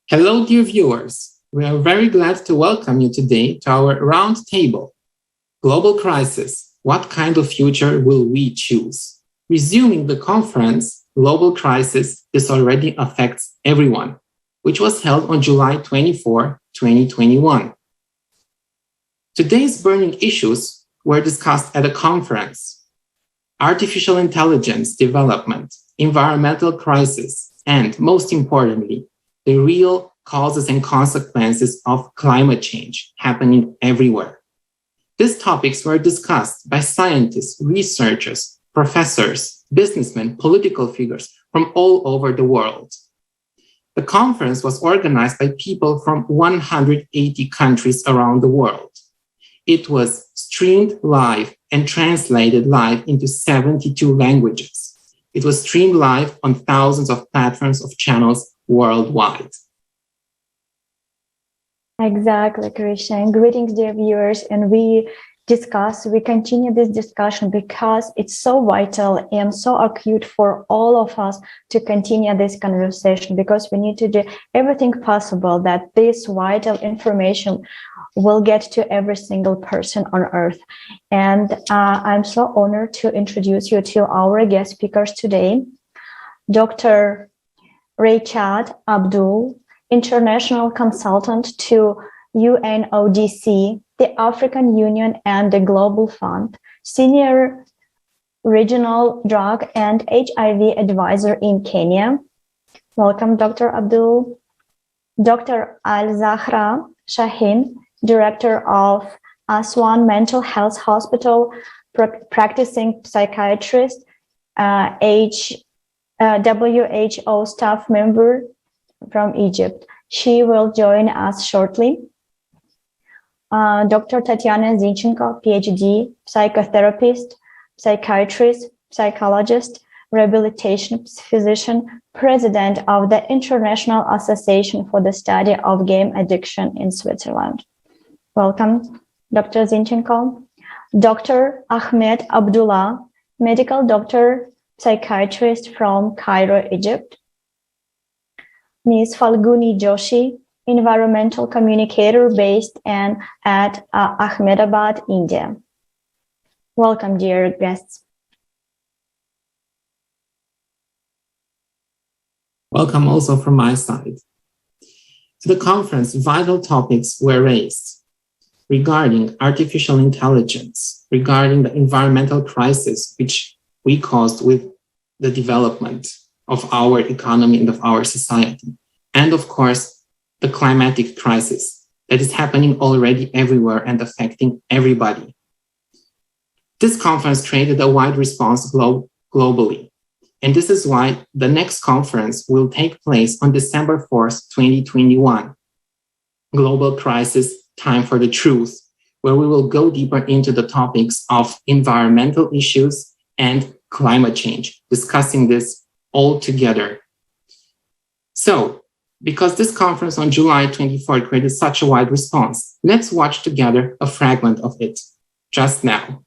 Hello, dear viewers. We are very glad to welcome you today to our roundtable. Global crisis. What kind of future will we choose? Resuming the conference, Global Crisis, this already affects everyone, which was held on July 24, 2021. Today's burning issues were discussed at a conference. Artificial intelligence development, environmental crisis, and most importantly, the real causes and consequences of climate change happening everywhere. These topics were discussed by scientists, researchers, professors, businessmen, political figures from all over the world. The conference was organized by people from 180 countries around the world. It was streamed live and translated live into 72 languages. It was streamed live on thousands of platforms of channels worldwide. Exactly, Christian. Greetings, dear viewers. And we continue this discussion because it's so vital and so acute for all of us to continue this conversation, because we need to do everything possible that this vital information will get to every single person on earth. And I'm so honored to introduce you to our guest speakers today, Dr. Rachad Abdul, international consultant to UNODC, the African Union and the Global Fund, senior regional drug and HIV advisor in Kenya. Welcome, Dr. Abdul. Dr. Al-Zahra Shaheen, director of Aswan Mental Health Hospital, practicing psychiatrist, WHO staff member from Egypt. She will join us shortly. Dr. Tatiana Zinchenko, PhD, psychotherapist, psychiatrist, psychologist, rehabilitation physician, president of the International Association for the Study of Game Addiction in Switzerland. Welcome, Dr. Zinchenko. Dr. Ahmed Abdullah, medical doctor, psychiatrist from Cairo, Egypt. Ms. Falguni Joshi, environmental communicator based at Ahmedabad, India. Welcome, dear guests. Welcome also from my side. To the conference, vital topics were raised regarding artificial intelligence, regarding the environmental crisis which we caused with the development of our economy and of our society. And of course, the climatic crisis that is happening already everywhere and affecting everybody. This conference created a wide response globally. And this is why the next conference will take place on December 4th, 2021. Global Crisis, Time for the Truth, where we will go deeper into the topics of environmental issues and climate change, discussing this all together. So, because this conference on July 24 created such a wide response, let's watch together a fragment of it just now.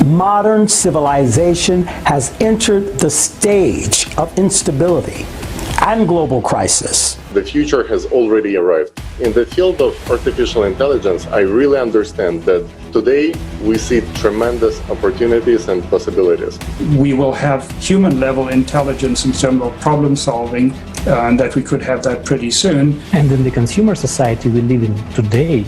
Modern civilization has entered the stage of instability and global crisis. The future has already arrived. In the field of artificial intelligence, I really understand that today we see tremendous opportunities and possibilities. We will have human-level intelligence in terms of problem solving, and that we could have that pretty soon. And in the consumer society we live in today,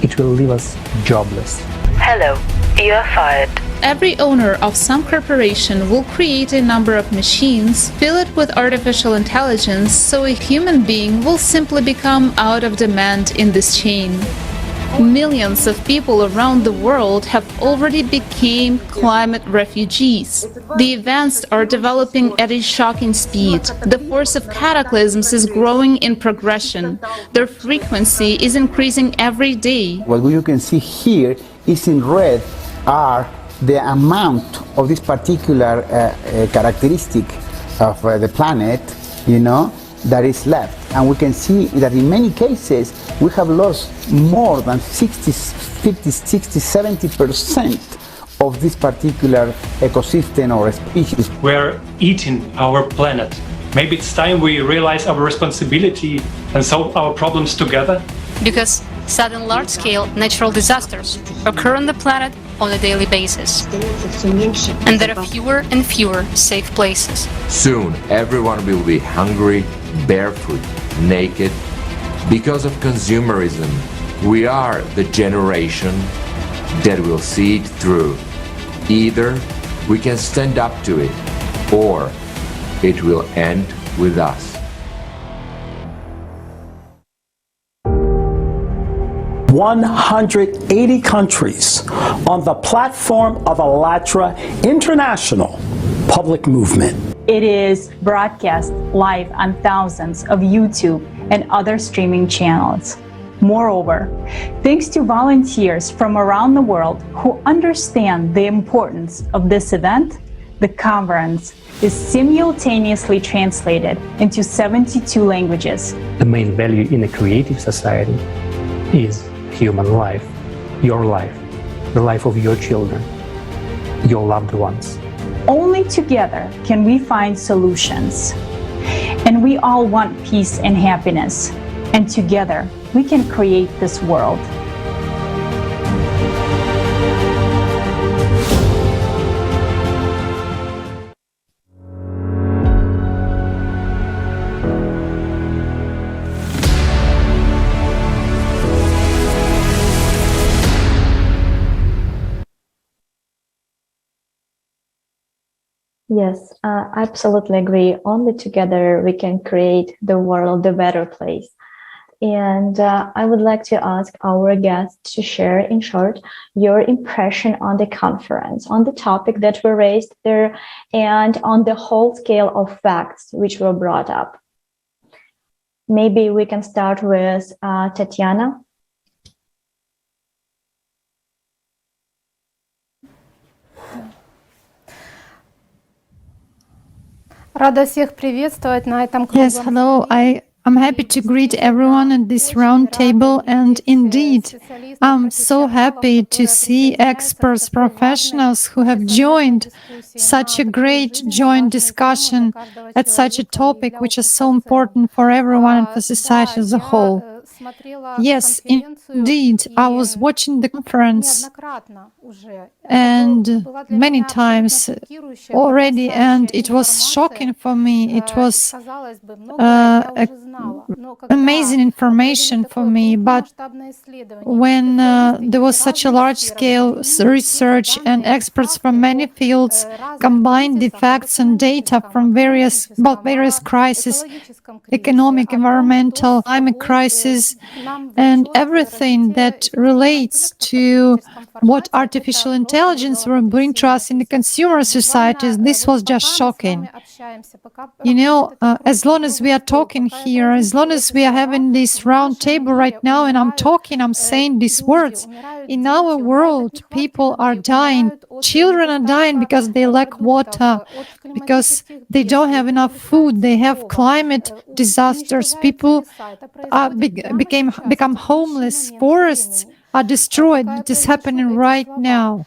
it will leave us jobless. Hello, you are fired. Every owner of some corporation will create a number of machines, fill it with artificial intelligence, so a human being will simply become out of demand in this chain. Millions of people around the world have already become climate refugees. The events are developing at a shocking speed. The force of cataclysms is growing in progression. Their frequency is increasing every day. What you can see here is in red are the amount of this particular characteristic of the planet, that is left. And we can see that in many cases we have lost more than 60, 50, 60, 70% of this particular ecosystem or species. We're eating our planet. Maybe it's time we realize our responsibility and solve our problems together. Because sudden large-scale natural disasters occur on the planet on a daily basis. And there are fewer and fewer safe places. Soon everyone will be hungry, barefoot, naked. Because of consumerism, we are the generation that will see it through. Either we can stand up to it, or it will end with us. "180 countries on the platform of ALLATRA International Public Movement." It is broadcast live on thousands of YouTube and other streaming channels. Moreover, thanks to volunteers from around the world who understand the importance of this event, the conference is simultaneously translated into 72 languages. The main value in a creative society is human life, the life of your children, your loved ones. Only together can we find solutions. And we all want peace and happiness. And together we can create this world. Yes, I absolutely agree. Only together we can create the world a better place. And I would like to ask our guests to share in short your impression on the conference, on the topic that were raised there, and on the whole scale of facts which were brought up. Maybe we can start with Tatiana. Yes, hello. I'm happy to greet everyone at this round table, and indeed, I'm so happy to see experts, professionals who have joined such a great joint discussion at such a topic which is so important for everyone and for society as a whole. Yes, indeed, I was watching the conference and many times already, and it was shocking for me. It was amazing information for me, but when there was such a large-scale research and experts from many fields combined the facts and data from various crises, economic, environmental, climate crisis, and everything that relates to what artificial intelligence will bring to us in the consumer societies, this was just shocking. As long as we are talking here, as long as we are having this round table right now and I'm saying these words, in our world, people are dying, children are dying because they lack water, because they don't have enough food, they have climate disasters, people become homeless, forests are destroyed. It is happening right now.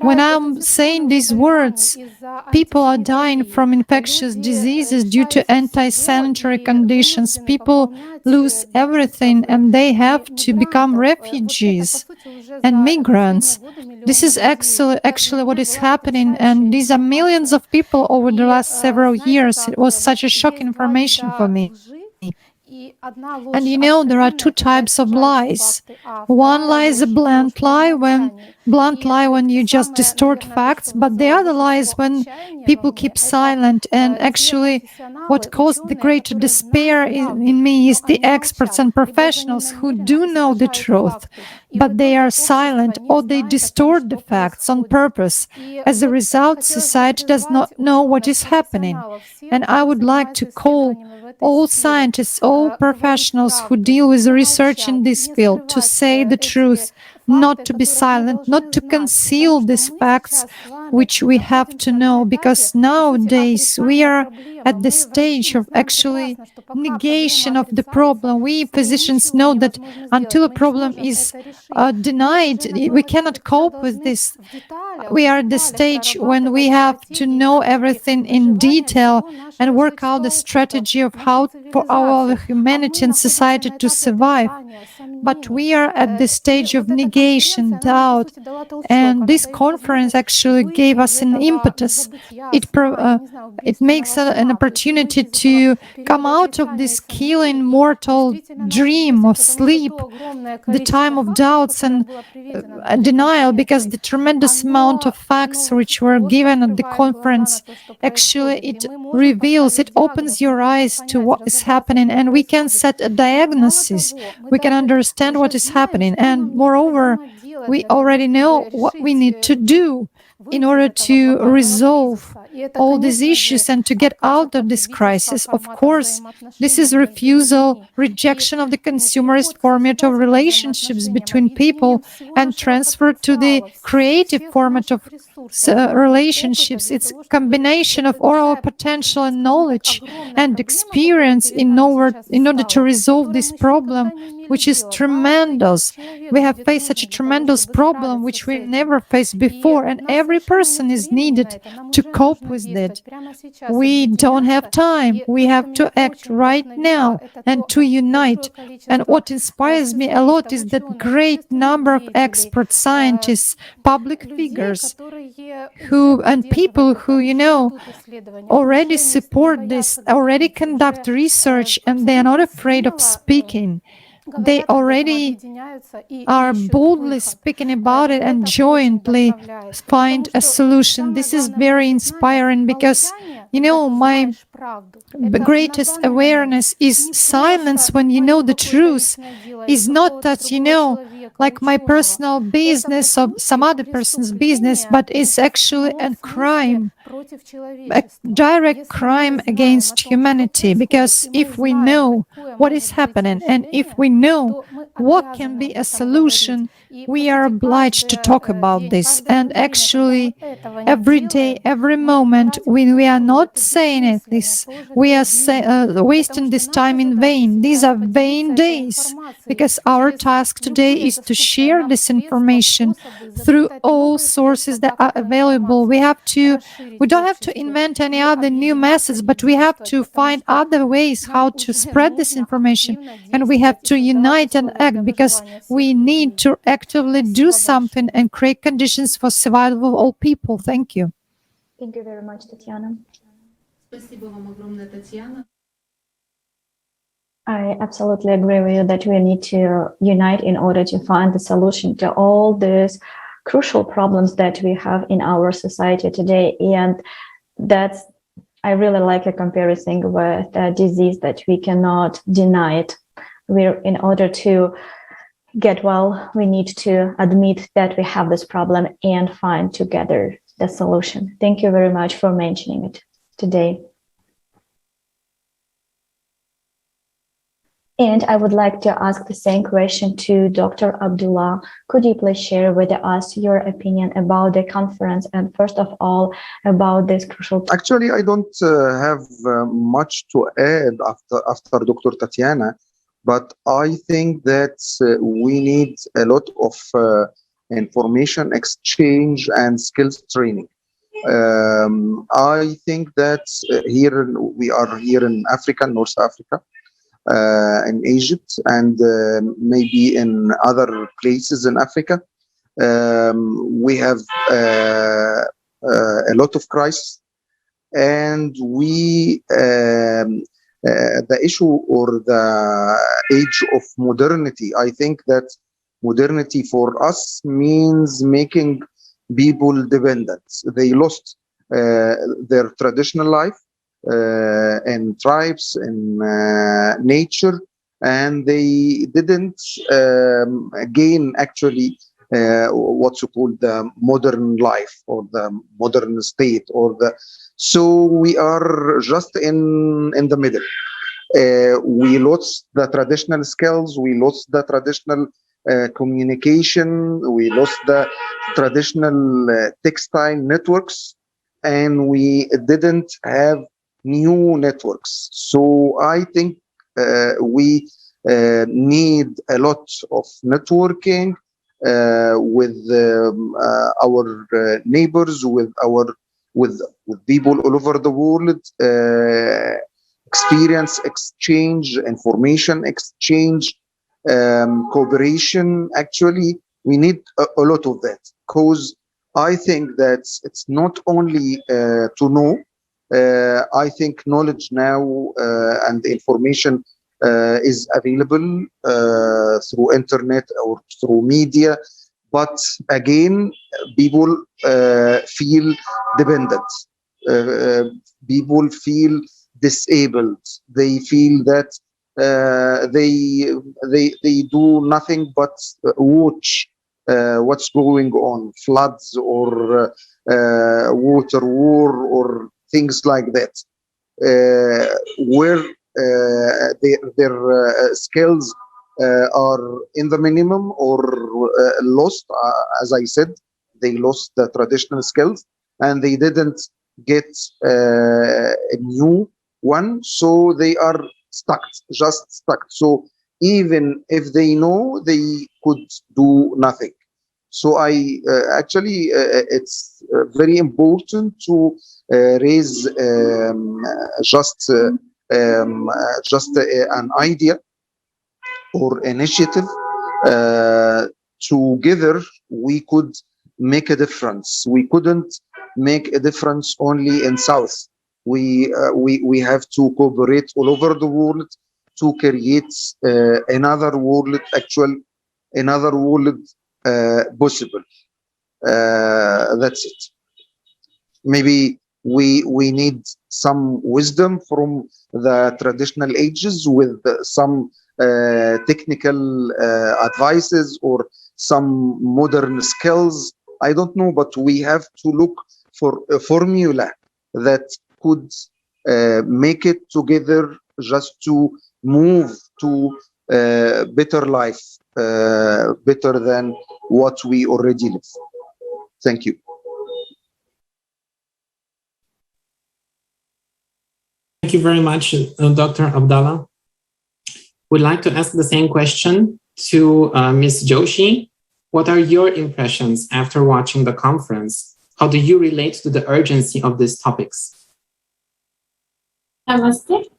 When I'm saying these words, people are dying from infectious diseases due to anti-sanitary conditions. People lose everything and they have to become refugees and migrants. This is actually what is happening, and these are millions of people over the last several years. It was such a shocking information for me. And you know, there are two types of lies. One lie is a blunt lie when you just distort facts, but the other lie is when people keep silent. And actually, what caused the greater despair in me is the experts and professionals who do know the truth, but they are silent or they distort the facts on purpose. As a result, society does not know what is happening. And I would like to call all scientists, all professionals who deal with research in this field to say the truth, not to be silent, not to conceal these facts which we have to know, because nowadays we are at the stage of actually negation of the problem. We physicians know that until a problem is denied, we cannot cope with this. We are at the stage when we have to know everything in detail and work out the strategy of how for our humanity and society to survive. But we are at the stage of negation, doubt, and this conference actually gave us an impetus. It makes an opportunity to come out of this killing mortal dream of sleep, the time of doubts and denial, because the tremendous amount of facts which were given at the conference, actually it reveals, it opens your eyes to what is happening, and we can set a diagnosis, we can understand what is happening, and moreover, we already know what we need to do in order to resolve all these issues and to get out of this crisis. Of course, this is refusal, rejection of the consumerist format of relationships between people and transfer to the creative format of relationships. It's combination of all our potential and knowledge and experience in order to resolve this problem, which is tremendous. We have faced such a tremendous problem which we never faced before, and every person is needed to cope with it. We don't have time. We have to act right now and to unite. And what inspires me a lot is that great number of expert scientists, public figures, and people who, already support this, already conduct research, and they are not afraid of speaking. They already are boldly speaking about it and jointly find a solution. This is very inspiring because, my greatest awareness is silence when you know the truth is not that, like my personal business or some other person's business, but it's actually a crime, a direct crime against humanity. Because if we know what is happening and if we know what can be a solution, we are obliged to talk about this. And actually, every day, every moment, when we are not saying it, we are wasting this time in vain. These are vain days, because our task today is to share this information through all sources that are available. We don't have to invent any other new methods, but we have to find other ways how to spread this information, and we have to unite and act, because we need to actively do something and create conditions for survival of all people. Thank you. Thank you very much, Tatiana. I absolutely agree with you that we need to unite in order to find the solution to all these crucial problems that we have in our society today. And I really like a comparison with a disease that we cannot deny it. In order to get well, we need to admit that we have this problem and find together the solution. Thank you very much for mentioning it today. And I would like to ask the same question to Dr. Abdullah. Could you please share with us your opinion about the conference, and first of all, about this crucial... Actually, I don't have much to add after Dr. Tatiana, but I think that we need a lot of information exchange and skills training. I think that we are here in Africa, North Africa, in Egypt, and maybe in other places in Africa. We have a lot of crisis, and we the issue or the age of modernity. I think that modernity for us means making people dependent. They lost their traditional life in tribes, in nature, and they didn't gain actually what's called the modern life or the modern state or the. So we are just in the middle. We lost the traditional skills, we lost the traditional communication, we lost the traditional textile networks, and we didn't have new networks. So I think we need a lot of networking with our neighbors, with people all over the world, experience exchange, information exchange, cooperation. Actually, we need a lot of that, because I think that it's not only to know. I think knowledge now and information is available through internet or through media, but again, people feel dependent. People feel disabled. They feel that they do nothing but watch what's going on, floods or water war or things like that, where their skills are in the minimum or lost. As I said, they lost the traditional skills and they didn't get a new one, so they are stuck, just stuck. So even if they know, they could do nothing. So I actually it's very important to raise just an idea or initiative. Together we could make a difference. We couldn't make a difference only in South. We have to cooperate all over the world to create another world, another world possible. That's it. Maybe we need some wisdom from the traditional ages with some technical advices or some modern skills. I don't know, but we have to look for a formula that could make it together just to move to better life, better than what we already live. Thank you. Thank you very much, Dr. Abdallah. We'd like to ask the same question to Ms. Joshi. What are your impressions after watching the conference? How do you relate to the urgency of these topics? Namaste.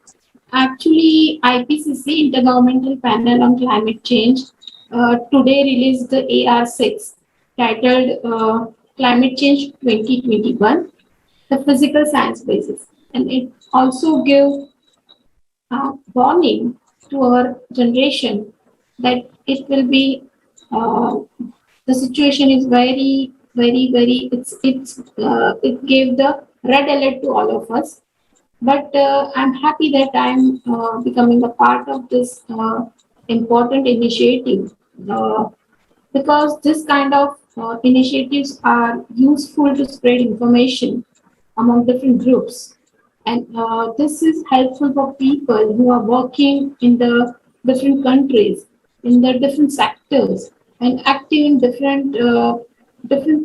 Actually, IPCC, Intergovernmental Panel on Climate Change, today released the AR6 titled Climate Change 2021, the physical science basis. And it also gives warning to our generation that it will be, the situation is very, it gave the red alert to all of us. But I'm happy that I'm becoming a part of this important initiative because this kind of initiatives are useful to spread information among different groups. And this is helpful for people who are working in the different countries, in the different sectors, and active in different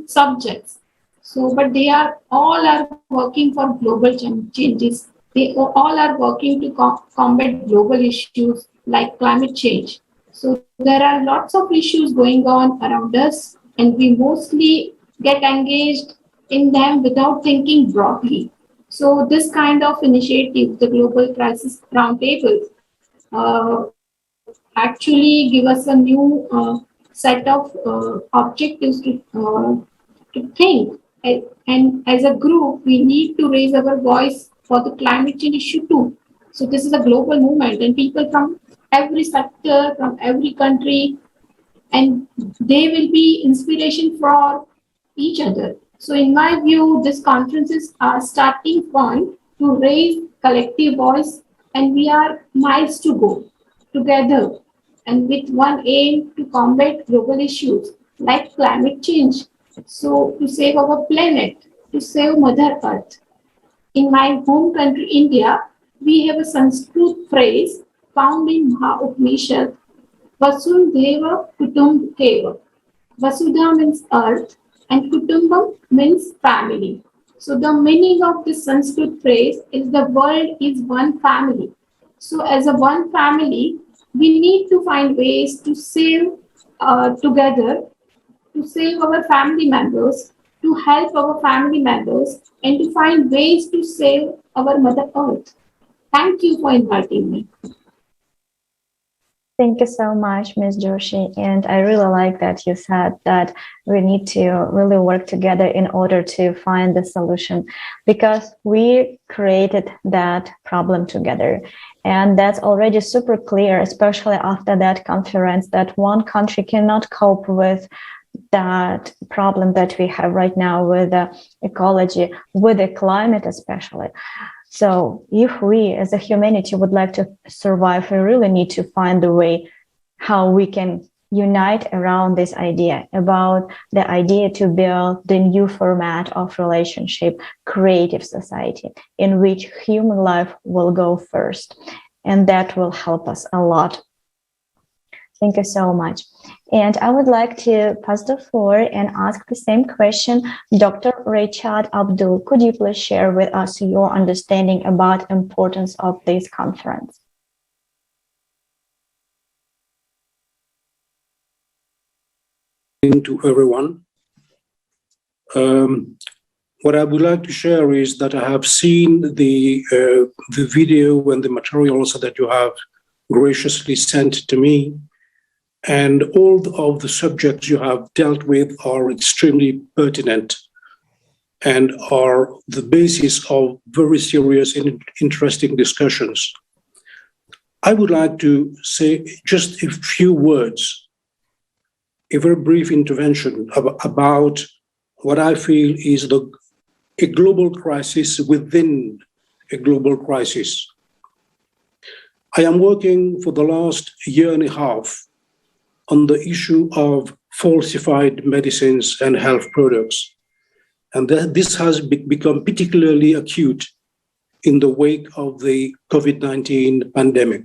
subjects. So, but they are all are working for global changes. They all are working to combat global issues like climate change. So there are lots of issues going on around us, and we mostly get engaged in them without thinking broadly. So this kind of initiative, the Global Crisis Roundtable, actually give us a new set of objectives to think. And as a group, we need to raise our voice for the climate change issue too. So this is a global movement, and people from every sector, from every country, and they will be inspiration for each other. So in my view, these conferences are starting point to raise collective voice, and we are miles to go together and with one aim to combat global issues like climate change. So to save our planet, to save Mother Earth. In my home country, India, we have a Sanskrit phrase found in Maha Upanishad, Vasudhaiva Kutumbakeva. Vasudha means earth and Kutumbam means family. So the meaning of this Sanskrit phrase is the world is one family. So as a one family, we need to find ways to save together, to save our family members, to help our family members, and to find ways to save our Mother Earth. Thank you for inviting me. Thank you so much, Ms. Joshi. And I really like that you said that we need to really work together in order to find the solution, because we created that problem together. And that's already super clear, especially after that conference, that one country cannot cope with that problem that we have right now with the ecology, with the climate especially. So if we as a humanity would like to survive, we really need to find a way how we can unite around this idea, about the idea to build the new format of relationship, creative society, in which human life will go first. And that will help us a lot. Thank you so much. And I would like to pass the floor and ask the same question. Dr. Rachad Abdul, could you please share with us your understanding about the importance of this conference? To everyone. What I would like to share is that I have seen the video and the materials that you have graciously sent to me. And all of the subjects you have dealt with are extremely pertinent and are the basis of very serious and interesting discussions. I would like to say just a few words, a very brief intervention about what I feel is a global crisis within a global crisis. I am working for the last year and a half on the issue of falsified medicines and health products. And this has become particularly acute in the wake of the COVID-19 pandemic,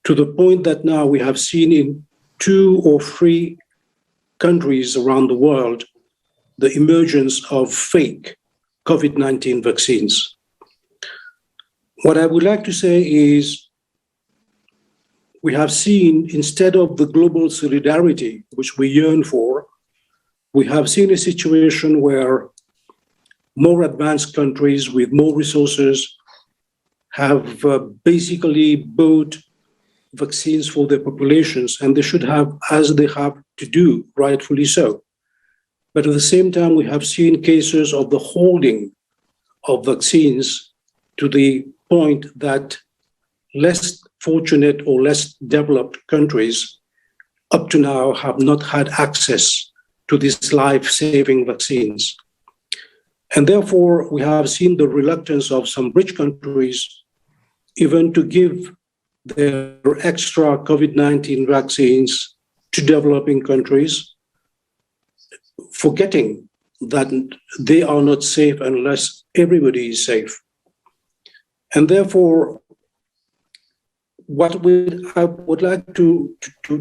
to the point that now we have seen in 2 or 3 countries around the world the emergence of fake COVID-19 vaccines. What I would like to say is, we have seen, instead of the global solidarity which we yearn for, we have seen a situation where more advanced countries with more resources have basically bought vaccines for their populations, and they should have, as they have to do, rightfully so. But at the same time, we have seen cases of the holding of vaccines to the point that less fortunate or less developed countries up to now have not had access to these life-saving vaccines. And therefore, we have seen the reluctance of some rich countries even to give their extra COVID-19 vaccines to developing countries, forgetting that they are not safe unless everybody is safe. And therefore, what I would like to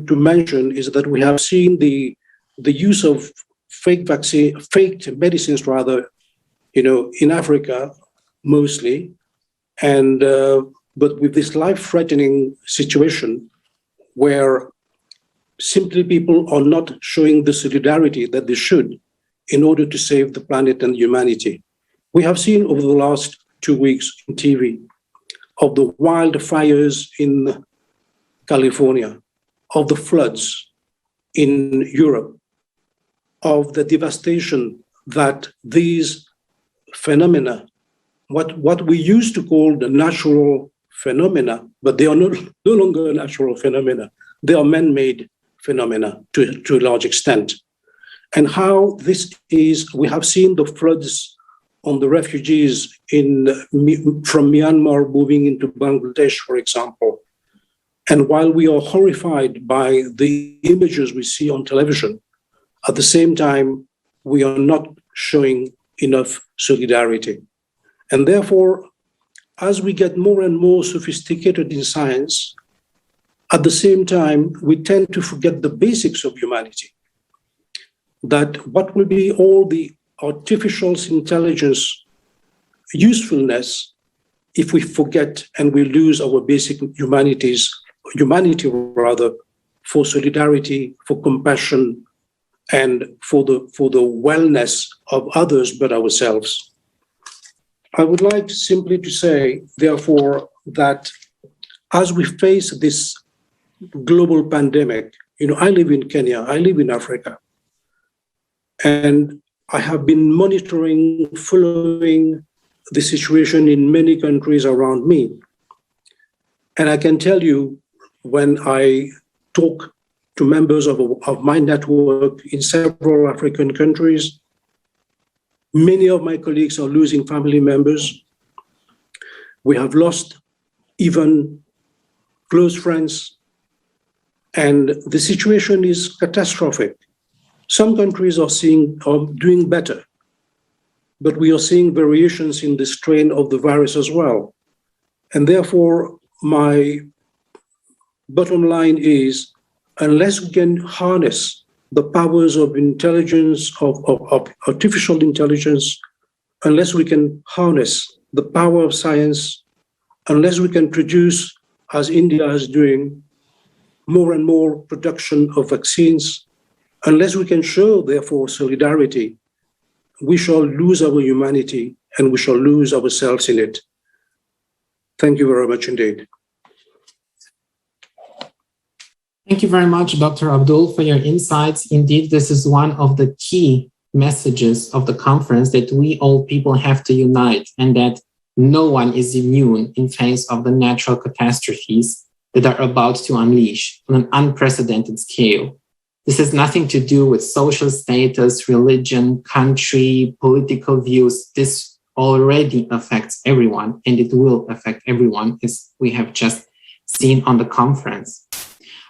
mention is that we have seen the use of fake medicines rather, in Africa mostly, and but with this life-threatening situation where simply people are not showing the solidarity that they should in order to save the planet and humanity. We have seen over the last 2 weeks on TV of the wildfires in California, of the floods in Europe, of the devastation that these phenomena what we used to call the natural phenomena, but they are no longer natural phenomena. They are man-made phenomena to a large extent. And how this is, we have seen the floods on the refugees from Myanmar moving into Bangladesh, for example. And while we are horrified by the images we see on television, at the same time, we are not showing enough solidarity. And therefore, as we get more and more sophisticated in science, at the same time, we tend to forget the basics of humanity. That what will be all the artificial intelligence usefulness if we forget and we lose our basic humanity for solidarity, for compassion, and for the wellness of others but ourselves. I would like simply to say, therefore, that as we face this global pandemic, I live in Kenya, I live in Africa, and I have been monitoring, following the situation in many countries around me. And I can tell you, when I talk to members of my network in several African countries, many of my colleagues are losing family members. We have lost even close friends, and the situation is catastrophic. Some countries are doing better, but we are seeing variations in the strain of the virus as well. And therefore, my bottom line is, unless we can harness the powers of intelligence, of artificial intelligence, unless we can harness the power of science, unless we can produce, as India is doing, more and more production of vaccines, unless we can show, therefore, solidarity, we shall lose our humanity and we shall lose ourselves in it. Thank you very much indeed. Thank you very much, Dr. Abdul, for your insights. Indeed, this is one of the key messages of the conference, that we all people have to unite and that no one is immune in face of the natural catastrophes that are about to unleash on an unprecedented scale. This has nothing to do with social status, religion, country, political views. This already affects everyone, and it will affect everyone, as we have just seen on the conference.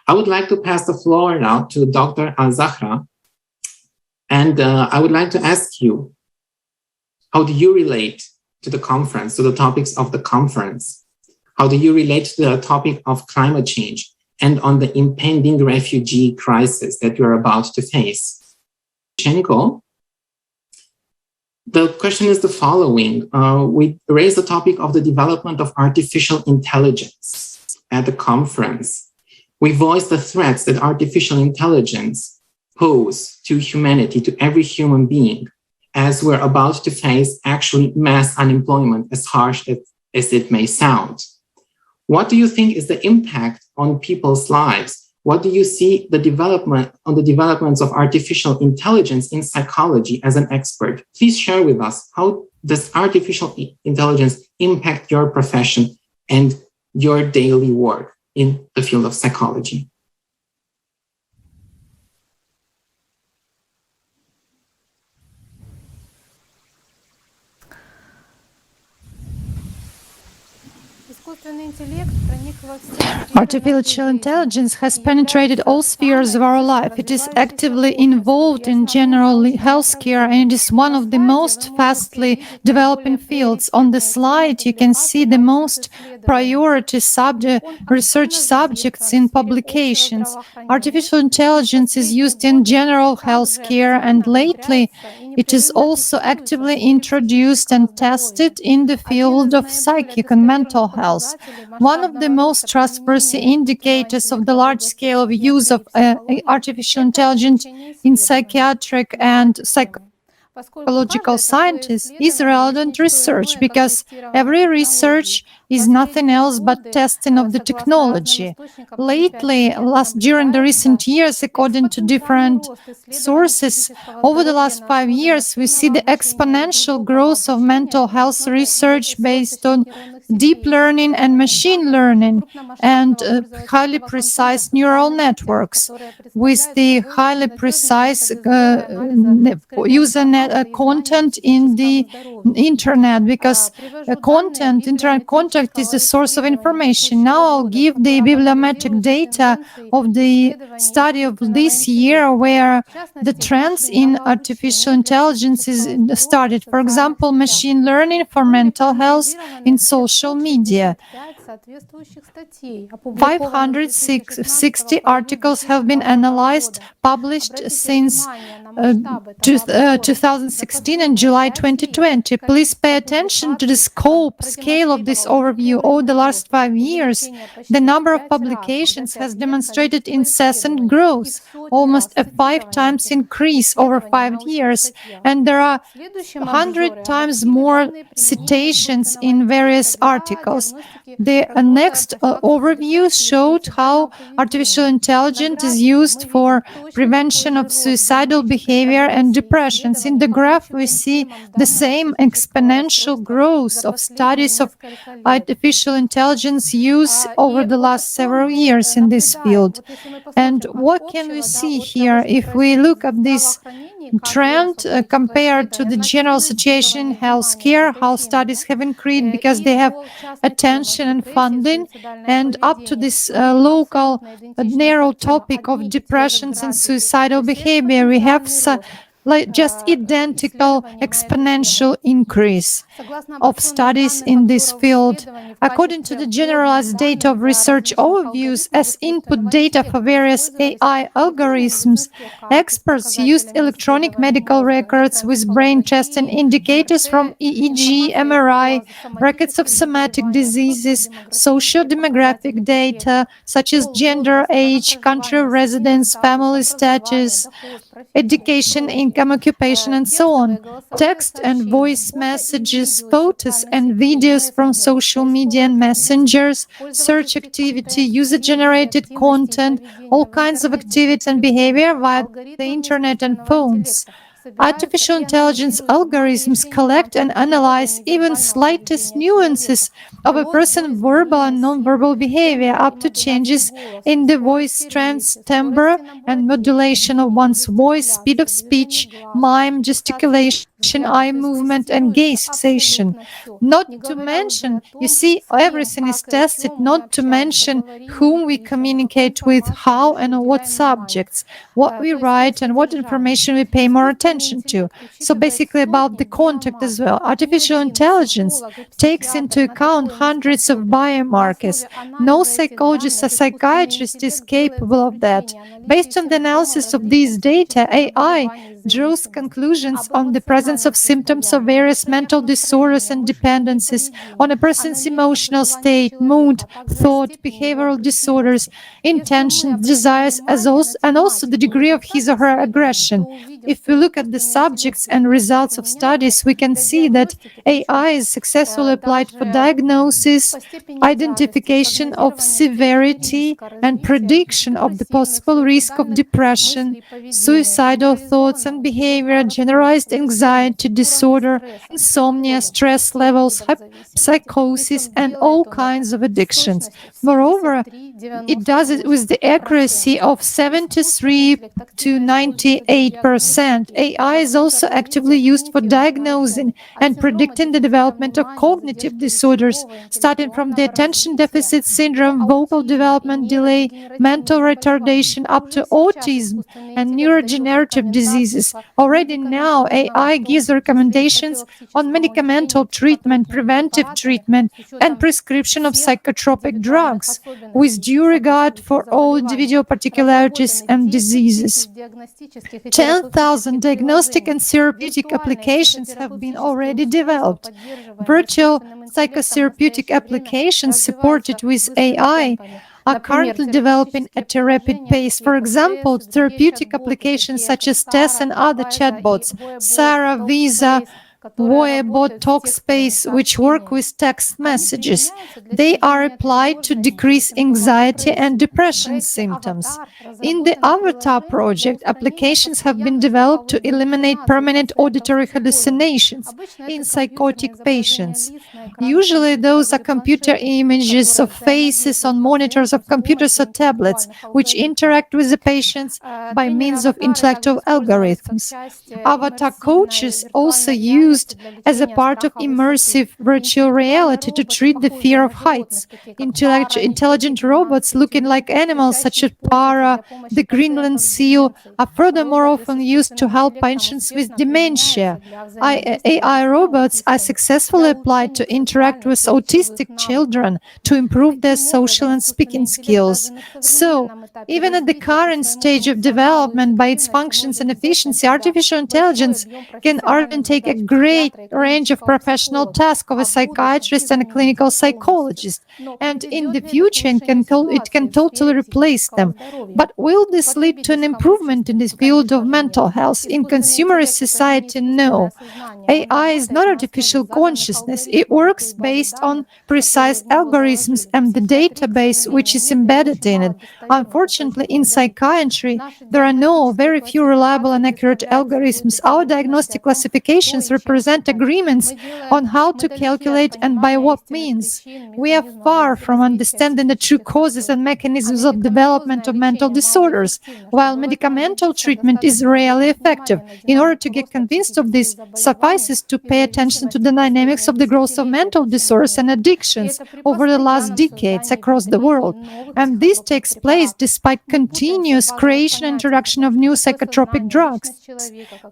I would like to pass the floor now to Dr. Al-Zahra, and I would like to ask you, how do you relate to the conference, to the topics of the conference? How do you relate to the topic of climate change and on the impending refugee crisis that you're about to face? Chenko, the question is the following. We raised the topic of the development of artificial intelligence at the conference. We voiced the threats that artificial intelligence pose to humanity, to every human being, as we're about to face actually mass unemployment, as harsh as it may sound. What do you think is the impact on people's lives? What do you see the developments of artificial intelligence in psychology as an expert? Please share with us, how does artificial intelligence impact your profession and your daily work in the field of psychology? Artificial intelligence has penetrated all spheres of our life. It is actively involved in general healthcare, and it is one of the most fastly developing fields. On the slide, you can see the most priority research subjects in publications. Artificial intelligence is used in general healthcare, and lately it is also actively introduced and tested in the field of psychic and mental health. One of the most trustworthy indicators of the large scale of use of artificial intelligence in psychiatric and psychological scientists is relevant research, because every research is nothing else but testing of the technology. Lately, during the recent years, according to different sources, over the last 5 years, we see the exponential growth of mental health research based on deep learning and machine learning and highly precise neural networks with the highly precise user content in the internet, because internet content is the source of information. Now I'll give the bibliometric data of the study of this year where the trends in artificial intelligence is started. For example, machine learning for mental health in social media. 560 articles have been analyzed, published since 2016 and July 2020. Please pay attention to the scale of this overview. Over the last 5 years, the number of publications has demonstrated incessant growth, almost a 5 times increase over 5 years, and there are 100 times more citations in various articles. The next overview showed how artificial intelligence is used for prevention of suicidal behavior and depressions. In the graph, we see the same exponential growth of studies of artificial intelligence use over the last several years in this field. And what can we see here? If we look at this trend compared to the general situation in healthcare, how studies have increased because they have attention and funding, and up to this local narrow topic of depressions and suicidal behavior, we have just identical exponential increase of studies in this field. According to the generalized data of research overviews as input data for various AI algorithms, experts used electronic medical records with brain testing indicators from EEG, MRI, records of somatic diseases, socio-demographic data such as gender, age, country of residence, family status, education, income, occupation, and so on. Text and voice messages, photos and videos from social media and messengers, search activity, user-generated content, all kinds of activity and behavior via the internet and phones. Artificial intelligence algorithms collect and analyze even slightest nuances of a person's verbal and non-verbal behavior, up to changes in the voice strength, timbre, and modulation of one's voice, speed of speech, mime, gesticulation, eye movement, and gaze fixation. Not to mention, you see, everything is tested, not to mention whom we communicate with, how and on what subjects, what we write, and what information we pay more attention to. So basically about the content as well. Artificial intelligence takes into account hundreds of biomarkers. No psychologist or psychiatrist is capable of that. Based on the analysis of these data, AI draws conclusions on the presence of symptoms of various mental disorders and dependencies, on a person's emotional state, mood, thought, behavioral disorders, intentions, desires, and also the degree of his or her aggression. If we look at the subjects and results of studies, we can see that AI is successfully applied for diagnosis, identification of severity, and prediction of the possible risk of depression, suicidal thoughts and behavior, generalized anxiety disorder, insomnia, stress levels, psychosis, and all kinds of addictions. Moreover, it does it with the accuracy of 73 to 98%. AI is also actively used for diagnosing and predicting the development of cognitive disorders, starting from the attention deficit syndrome, vocal development delay, mental retardation, up to autism and neurodegenerative diseases. Already now, AI gives recommendations on medicamental treatment, preventive treatment, and prescription of psychotropic drugs, with due regard for all individual particularities and diseases. 10,000 diagnostic and therapeutic applications have been already developed. Virtual psychotherapeutic applications supported with AI are currently developing at a rapid pace. For example, therapeutic applications such as TESS and other chatbots, Sarah, Visa, Voicebot, Talkspace, which work with text messages. They are applied to decrease anxiety and depression symptoms. In the Avatar project, applications have been developed to eliminate permanent auditory hallucinations in psychotic patients. Usually, those are computer images of faces on monitors of computers or tablets, which interact with the patients by means of intellectual algorithms. Avatar coaches also used as a part of immersive virtual reality to treat the fear of heights. Intelligent robots looking like animals such as Para, the Greenland seal, are furthermore often used to help patients with dementia. AI robots are successfully applied to interact with autistic children to improve their social and speaking skills. So, even at the current stage of development, by its functions and efficiency, artificial intelligence can undertake a great range of professional tasks of a psychiatrist and a clinical psychologist, and in the future it can totally replace them. But will this lead to an improvement in this field of mental health? In consumerist society, no. AI is not artificial consciousness. It works based on precise algorithms and the database which is embedded in it. Unfortunately, in psychiatry, there are very few reliable and accurate algorithms. Our diagnostic classifications represent agreements on how to calculate and by what means. We are far from understanding the true causes and mechanisms of development of mental disorders, while medicamental treatment is rarely effective. In order to get convinced of this, suffices to pay attention to the dynamics of the growth of mental disorders and addictions over the last decades across the world. And this takes place despite continuous creation and introduction of new psychotropic drugs.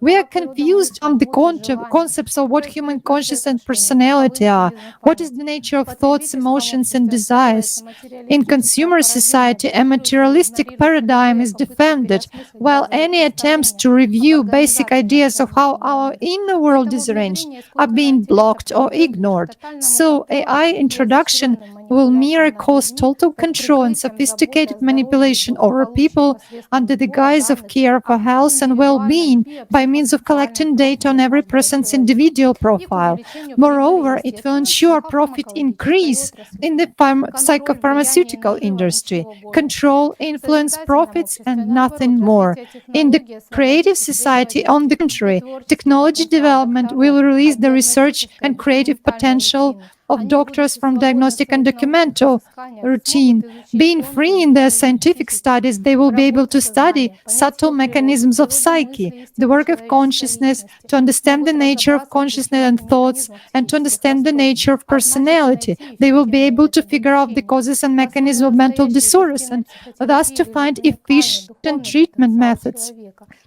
We are confused on the concepts of what human consciousness and personality are. What is the nature of thoughts, emotions, and desires? In consumer society, a materialistic paradigm is defended, while any attempts to review basic ideas of how our inner world is arranged are being blocked or ignored. So, AI introduction will merely cause total control and sophisticated manipulation over people under the guise of care for health and well-being by means of collecting data on every person's individual profile. Moreover, it will ensure profit increase in the psychopharmaceutical industry, control, influence, profits, and nothing more. In the creative society, on the contrary, technology development will release the research and creative potential of doctors from diagnostic and documental routine. Being free in their scientific studies, they will be able to study subtle mechanisms of psyche, the work of consciousness, to understand the nature of consciousness and thoughts, and to understand the nature of personality. They will be able to figure out the causes and mechanisms of mental disorders, and thus to find efficient treatment methods.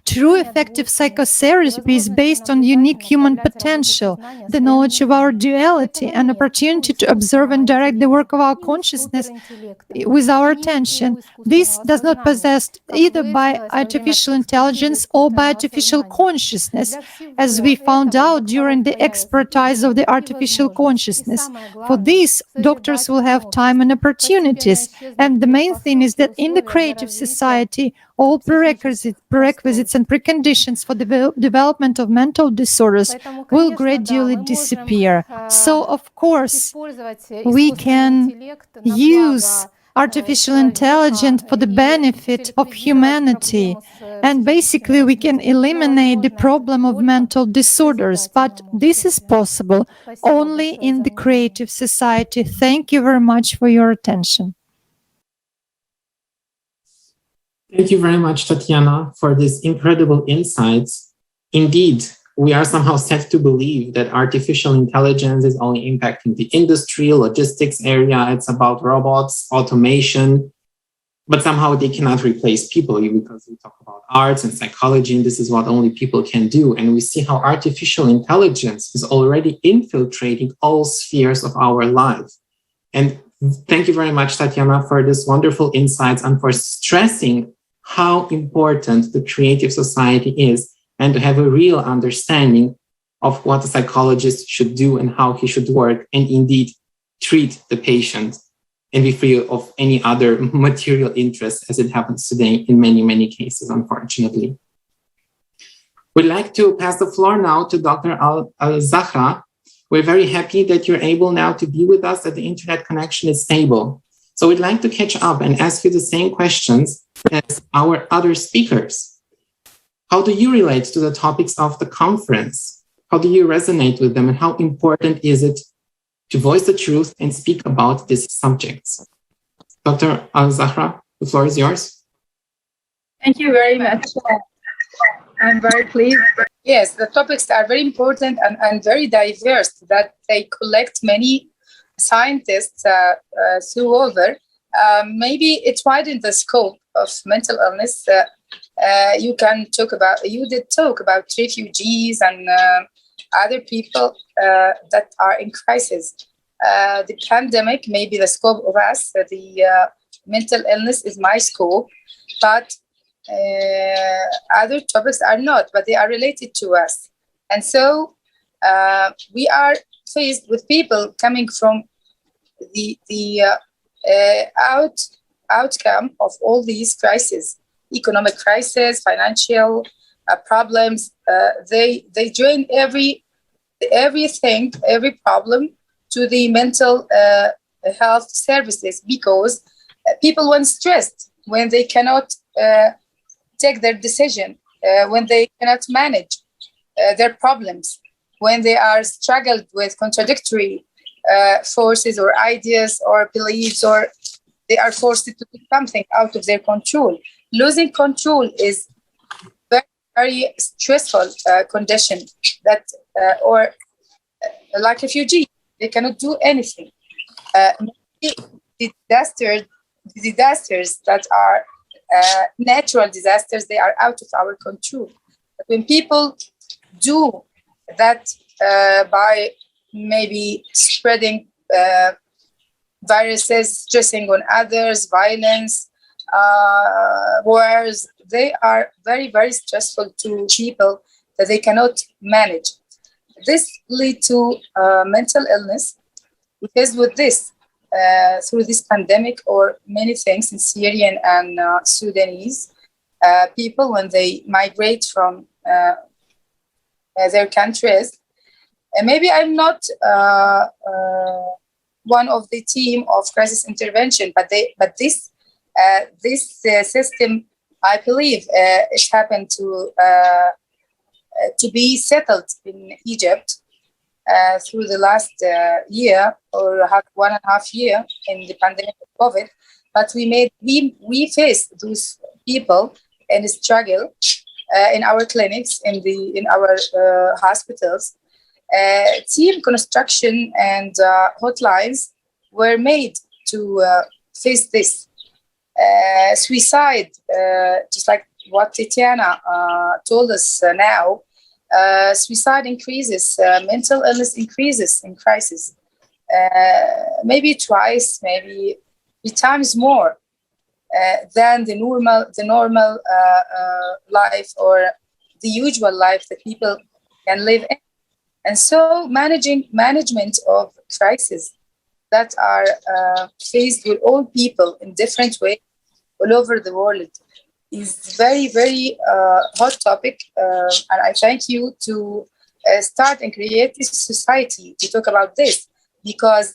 True effective psychotherapy is based on unique human potential, the knowledge of our duality, and opportunity to observe and direct the work of our consciousness with our attention. This does not possess either by artificial intelligence or by artificial consciousness, as we found out during the expertise of the artificial consciousness. For this, doctors will have time and opportunities. And the main thing is that in the creative society, all prerequisites and preconditions for the development of mental disorders will gradually disappear. So, of course, we can use artificial intelligence for the benefit of humanity, and basically we can eliminate the problem of mental disorders, but this is possible only in the creative society. Thank you very much for your attention. Thank you very much, Tatiana, for these incredible insights. Indeed, we are somehow set to believe that artificial intelligence is only impacting the industry, logistics area. It's about robots, automation, but somehow they cannot replace people, because we talk about arts and psychology, and this is what only people can do. And we see how artificial intelligence is already infiltrating all spheres of our life. And thank you very much, Tatiana, for this wonderful insights and for stressing how important the creative society is, and to have a real understanding of what a psychologist should do and how he should work, and indeed treat the patient and be free of any other material interest, as it happens today in many, many cases, unfortunately. We'd like to pass the floor now to Dr. Al-Zahra. We're very happy that you're able now to be with us, that the internet connection is stable. So we'd like to catch up and ask you the same questions as our other speakers. How do you relate to the topics of the conference? How do you resonate with them, and how important is it to voice the truth and speak about these subjects? Dr. Al-Zahra, the floor is yours. Thank you very much. I'm very pleased. Yes, the topics are very important and very diverse, that they collect many scientists through over. Maybe it widens the scope of mental illness. You did talk about refugees and other people that are in crisis. The pandemic may be the scope of us. The mental illness is my scope, but other topics are not, but they are related to us. And so we are faced with people coming from the outcome of all these crises, economic crisis, financial problems. They join every problem to the mental health services, because people when stressed, when they cannot take their decision, when they cannot manage their problems, when they are struggled with contradictory forces or ideas or beliefs, or they are forced to do something out of their control. Losing control is very, very stressful condition that, or like refugee, they cannot do anything. The disasters that are natural disasters, they are out of our control. But when people do that by maybe spreading viruses, stressing on others, violence, wars, they are very, very stressful to people that they cannot manage. This leads to mental illness, because with this, through this pandemic or many things in Syrian and Sudanese, people, when they migrate from their countries, and maybe I'm not one of the team of crisis intervention, but this system, I believe, it happened to be settled in Egypt through the last year or 1.5 years in the pandemic of COVID. But we faced those people and struggle in our clinics, in our hospitals. Team construction and hotlines were made to face this. Suicide, just like what Tatiana told us now, suicide increases, mental illness increases in crisis, maybe twice, maybe 3 times more than the normal life or the usual life that people can live in. And so management of crises that are faced with all people in different ways all over the world is very, very hot topic. And I thank you to start and create this society to talk about this, because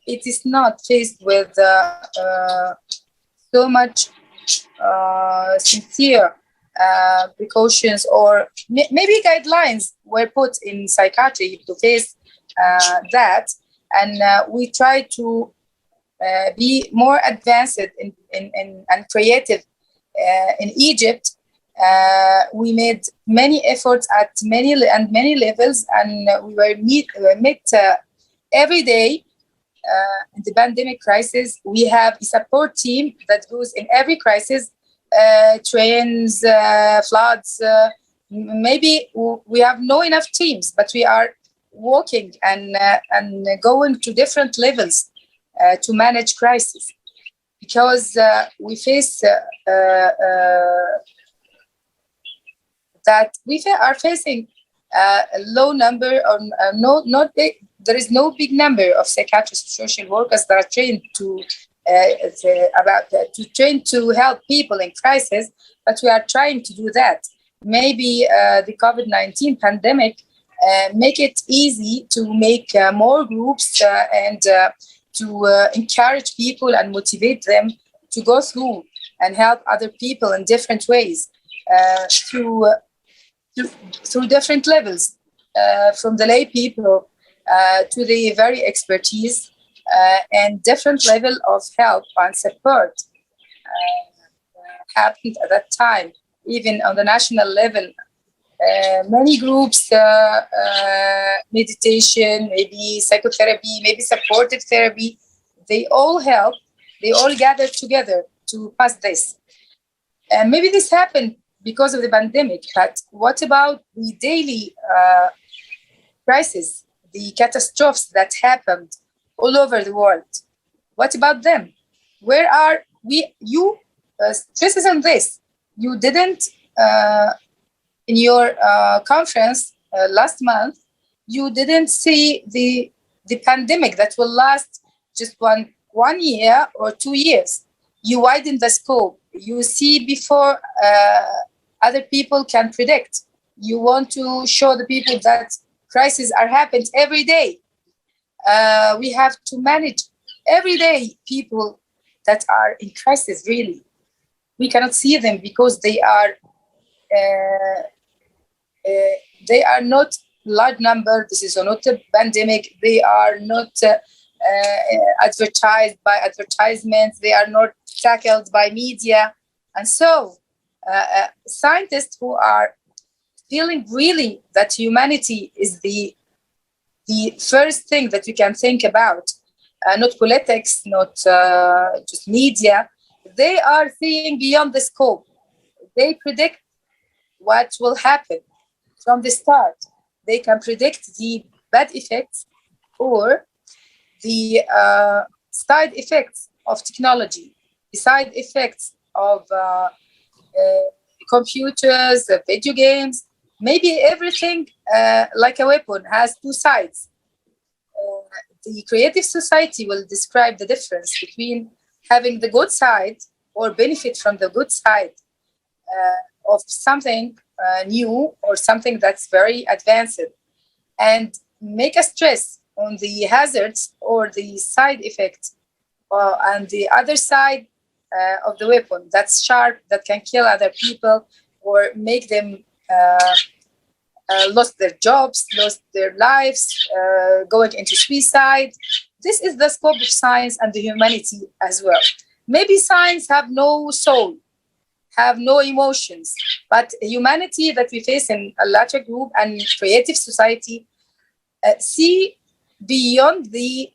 it is not faced with so much sincere precautions, or maybe guidelines were put in psychiatry to face that. And we try to be more advanced and creative. In Egypt, we made many efforts at many levels, and we were met every day. In the pandemic crisis, we have a support team that goes in every crisis, trains, floods. Maybe we have no enough teams, but we are working and going to different levels to manage crisis, because we face that we are facing a low number, or not big. There is no big number of psychiatrists, social workers that are trained to help people in crisis, but we are trying to do that. maybe the COVID-19 pandemic make it easy to make more groups and to encourage people and motivate them to go through and help other people in different ways through different levels, from the lay people to the very expertise and different level of help and support happened at that time. Even on the national level, many groups, meditation, maybe psychotherapy, maybe supportive therapy, they all help, they all gather together to pass this. And maybe this happened because of the pandemic, but what about the daily crisis, the catastrophes that happened all over the world? What about them? Where are we? You stresses on this. You didn't, in your conference last month, you didn't see the pandemic that will last just one year or 2 years. You widen the scope. You see before other people can predict. You want to show the people that crises are happening every day. We have to manage every day people that are in crisis, really. We cannot see them because they are not large number. This is not a pandemic. They are not advertised by advertisements. They are not tackled by media. And so scientists who are feeling really that humanity is the first thing that we can think about, not politics, not just media, they are seeing beyond the scope. They predict what will happen from the start. They can predict the bad effects or the side effects of technology, the side effects of computers, video games. Maybe everything like a weapon has two sides. The creative society will describe the difference between having the good side or benefit from the good side of something new or something that's very advanced, and make a stress on the hazards or the side effects and the other side of the weapon that's sharp, that can kill other people or make them lost their jobs, lost their lives, going into suicide. This is the scope of science and the humanity as well. Maybe science have no soul, have no emotions, but humanity that we face in a larger group and creative society see beyond the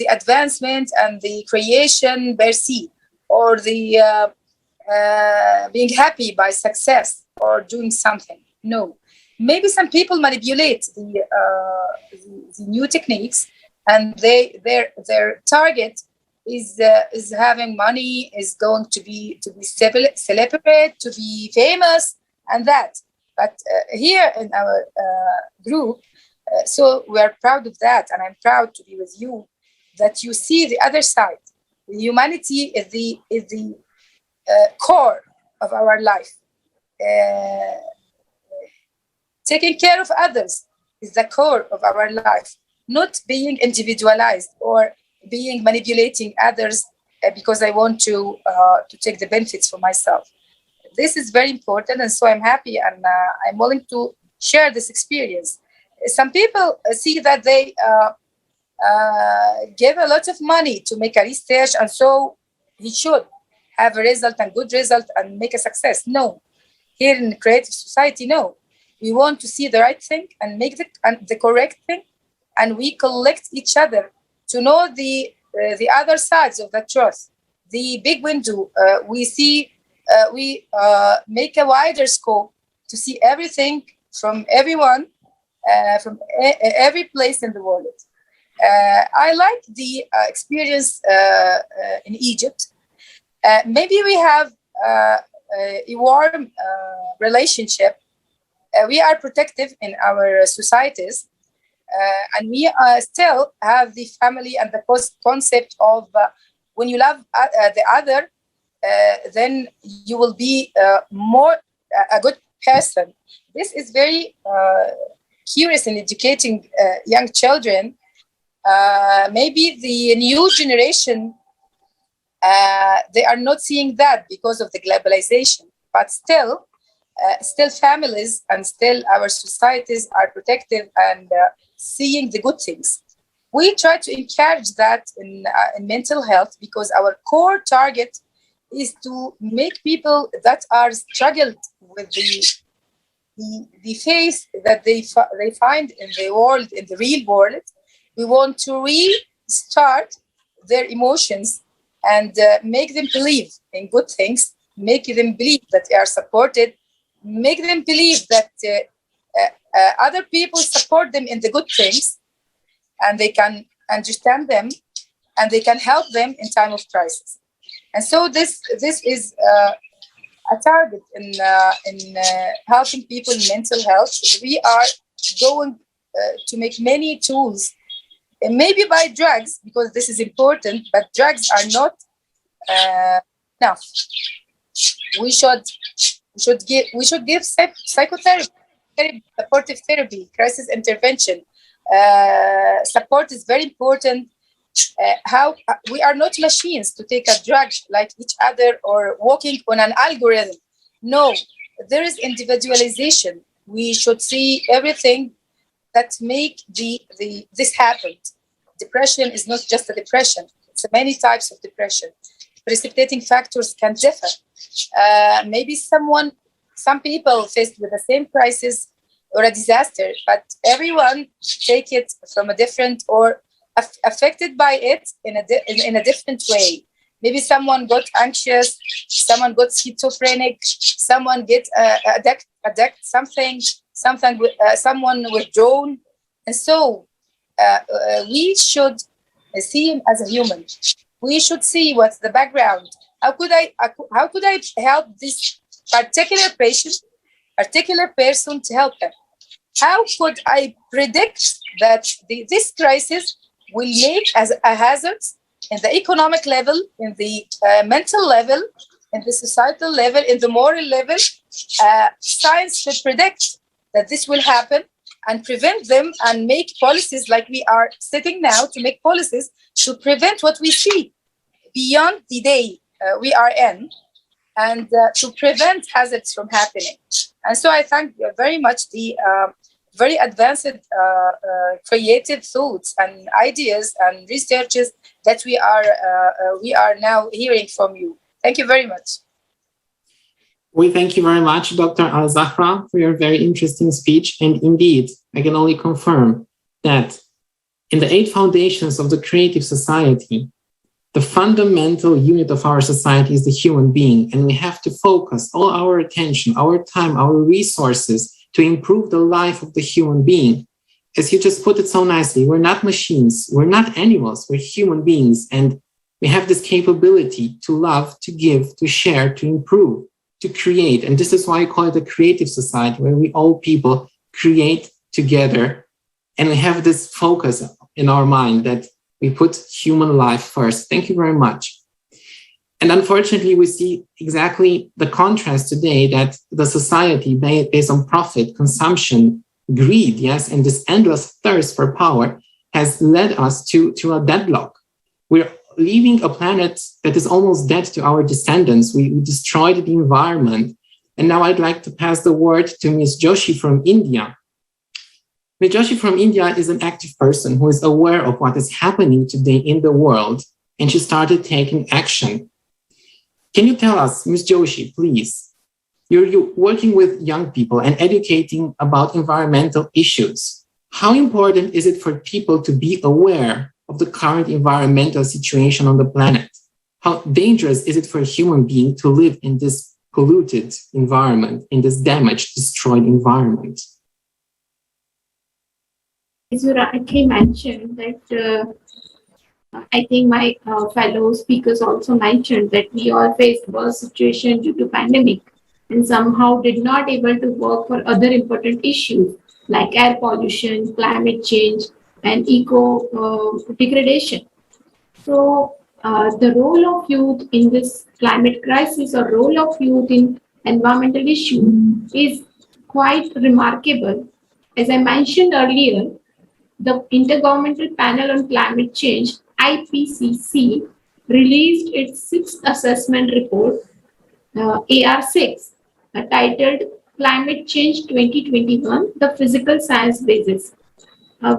advancement and the creation per se, or the being happy by success or doing something. No, maybe some people manipulate the new techniques, and their target is having money, is going to be celebrate, to be famous, and that. But here in our group, so we are proud of that, and I'm proud to be with you, that you see the other side. Humanity is the core of our life. Taking care of others is the core of our life, not being individualized or being manipulating others because I want to take the benefits for myself. This is very important, and so I'm happy and I'm willing to share this experience. Some people see that they give a lot of money to make a research, and so he should have a result and good result and make a success. No, here in creative society, no. We want to see the right thing and make the correct thing, and we collect each other to know the other sides of the truth. The big window, we see, we make a wider scope to see everything from everyone, from every place in the world. I like the experience in Egypt. Maybe we have a warm relationship. We are protective in our societies, and we still have the family and the concept of when you love the other, then you will be more a good person. This is very curious in educating young children. Maybe the new generation, they are not seeing that because of the globalization, but still families and still our societies are protective and seeing the good things. We try to encourage that in mental health because our core target is to make people that are struggled with the face that they find in the world, in the real world. We want to restart their emotions and make them believe in good things, make them believe that they are supported, make them believe that other people support them in the good things, and they can understand them, and they can help them in time of crisis. And so this is a target in helping people in mental health. We are going to make many tools, and maybe by drugs, because this is important, but drugs are not enough. We should give psychotherapy, supportive therapy, crisis intervention. Support is very important. How we are not machines to take a drug like each other or working on an algorithm. No, there is individualization. We should see everything that make this happen. Depression is not just a depression. It's many types of depression. Precipitating factors can differ. Maybe some people faced with the same crisis or a disaster, but everyone take it from a different or affected by it in a different way. Maybe someone got anxious, someone got schizophrenic, someone get addict someone withdrawn, and so we should see him as a human. We should see what's the background. How could I help this particular patient, particular person to help them? How could I predict that this crisis will make as a hazard in the economic level, in the mental level, in the societal level, in the moral level? Science should predict that this will happen and prevent them and make policies like we are sitting now to make policies to prevent what we see beyond the day we are in, and to prevent hazards from happening. And so I thank very much the very advanced creative thoughts and ideas and researches that we are now hearing from you. Thank you very much. We thank you very much, Dr. Al-Zahra, for your very interesting speech. And indeed, I can only confirm that in the 8 foundations of the creative society, the fundamental unit of our society is the human being. And we have to focus all our attention, our time, our resources to improve the life of the human being. As you just put it so nicely, we're not machines, we're not animals, we're human beings. And we have this capability to love, to give, to share, to improve, to create. And this is why I call it a creative society, where we all people create together. And we have this focus in our mind that we put human life first. Thank you very much. And unfortunately, we see exactly the contrast today, that the society based on profit, consumption, greed, yes, and this endless thirst for power has led us to a deadlock. We're leaving a planet that is almost dead to our descendants. We destroyed the environment. And now I'd like to pass the word to Ms. Joshi from India. Ms. Joshi from India is an active person who is aware of what is happening today in the world, and she started taking action. Can you tell us, Ms. Joshi, please, you're working with young people and educating about environmental issues. How important is it for people to be aware of the current environmental situation on the planet? How dangerous is it for a human being to live in this polluted environment, in this damaged, destroyed environment? As you rightly mentioned that I think my fellow speakers also mentioned that we all faced worse situation due to pandemic and somehow did not able to work for other important issues like air pollution, climate change, and eco degradation. So the role of youth in this climate crisis or role of youth in environmental issue is quite remarkable. As I mentioned earlier, the Intergovernmental Panel on Climate Change, IPCC, released its sixth assessment report, AR6, titled Climate Change 2021, the Physical Science Basis,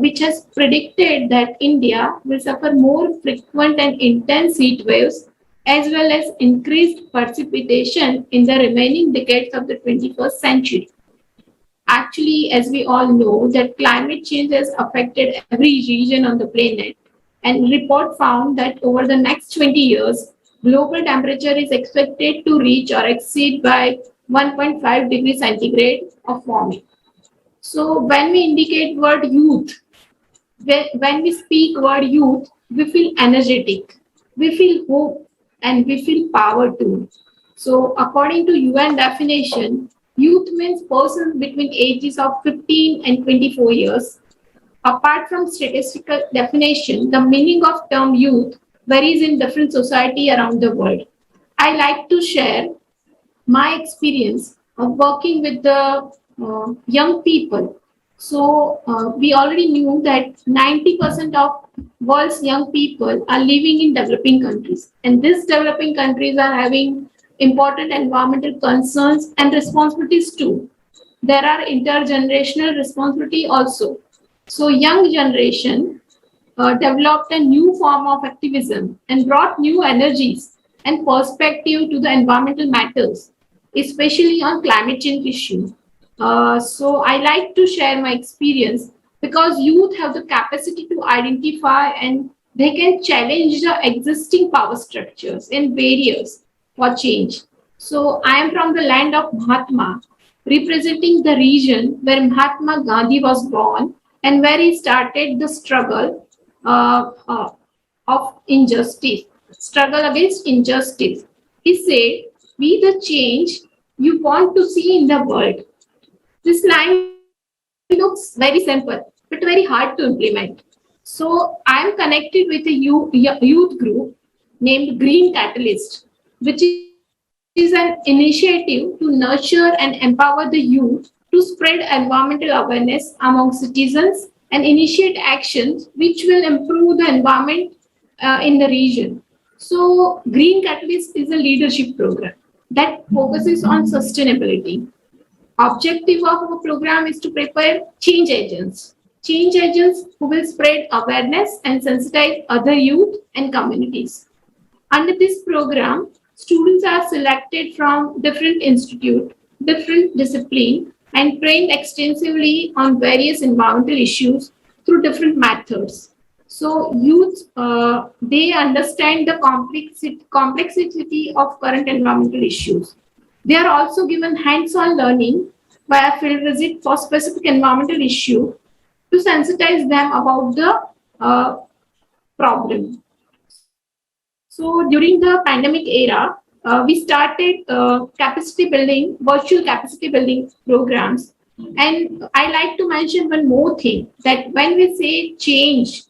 which has predicted that India will suffer more frequent and intense heat waves as well as increased precipitation in the remaining decades of the 21st century. Actually, as we all know, that climate change has affected every region on the planet, and report found that over the next 20 years, global temperature is expected to reach or exceed by 1.5 degrees centigrade of warming. So when we indicate word youth, when we speak word youth, we feel energetic, we feel hope, and we feel power too. So according to UN definition, youth means persons between ages of 15 and 24 years. Apart from statistical definition, the meaning of term youth varies in different society around the world. I like to share my experience of working with the young people. So we already knew that 90% of world's young people are living in developing countries, and these developing countries are having important environmental concerns and responsibilities too. There are intergenerational responsibility also. So young generation developed a new form of activism and brought new energies and perspective to the environmental matters, especially on climate change issues. So I like to share my experience because youth have the capacity to identify and they can challenge the existing power structures and barriers for change. So I am from the land of Mahatma, representing the region where Mahatma Gandhi was born and where he started the struggle of injustice, struggle against injustice. He said, "Be the change you want to see in the world." This line looks very simple, but very hard to implement. So I am connected with a youth group named Green Catalyst, which is an initiative to nurture and empower the youth to spread environmental awareness among citizens and initiate actions which will improve the environment in the region. So Green Catalyst is a leadership program that focuses on sustainability. Objective of our program is to prepare change agents who will spread awareness and sensitize other youth and communities. Under this program, students are selected from different institutes, different disciplines, and trained extensively on various environmental issues through different methods. So youth, they understand the complexity of current environmental issues. They are also given hands-on learning via field visit for specific environmental issue to sensitize them about the problem. So during the pandemic era, we started virtual capacity building programs. And I like to mention one more thing, that when we say change,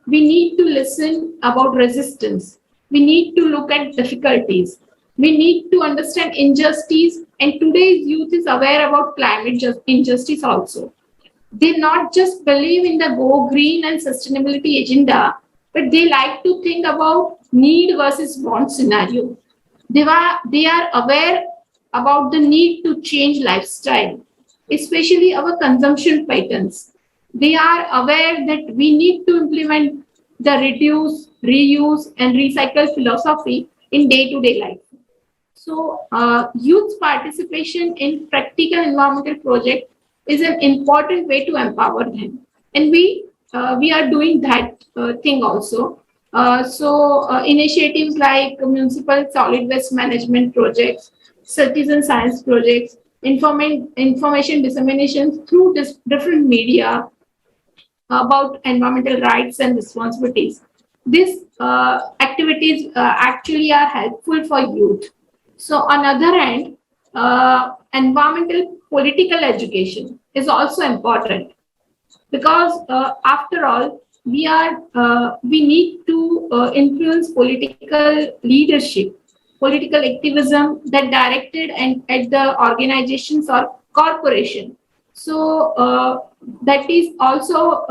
we need to listen about resistance. We need to look at difficulties. We need to understand injustice, and today's youth is aware about climate injustice also. They not just believe in the go green and sustainability agenda, but they like to think about need versus want scenario. They are aware about the need to change lifestyle, especially our consumption patterns. They are aware that we need to implement the reduce, reuse, and recycle philosophy in day-to-day life. So, youth participation in practical environmental projects is an important way to empower them, and we are doing that thing also. Initiatives like municipal solid waste management projects, citizen science projects, information dissemination through different media about environmental rights and responsibilities. These activities actually are helpful for youth. So on the other hand, environmental political education is also important because after all, we need to influence political leadership, political activism that directed and at the organizations or corporation. So that is also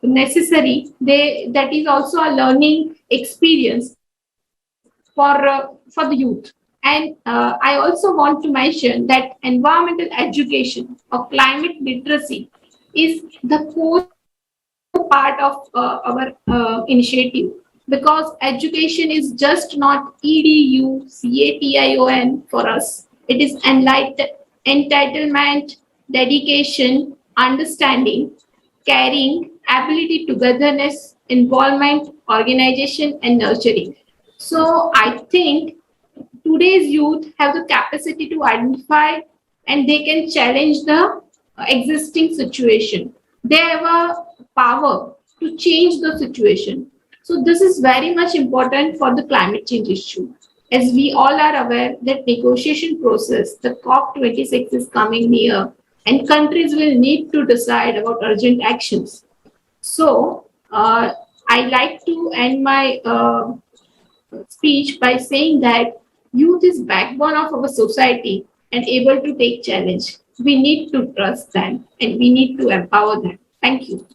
necessary. That is also a learning experience for the youth. And I also want to mention that environmental education or climate literacy is the core part of our initiative, because education is just not EDUCATION for us. It is entitlement, dedication, understanding, caring, ability, togetherness, involvement, organization, and nurturing. So I think today's youth have the capacity to identify and they can challenge the existing situation. They have a power to change the situation. So this is very much important for the climate change issue. As we all are aware that negotiation process, the COP26 is coming near and countries will need to decide about urgent actions. So I like to end my speech by saying that youth is backbone of our society and able to take challenge. We need to trust them and we need to empower them. Thank you.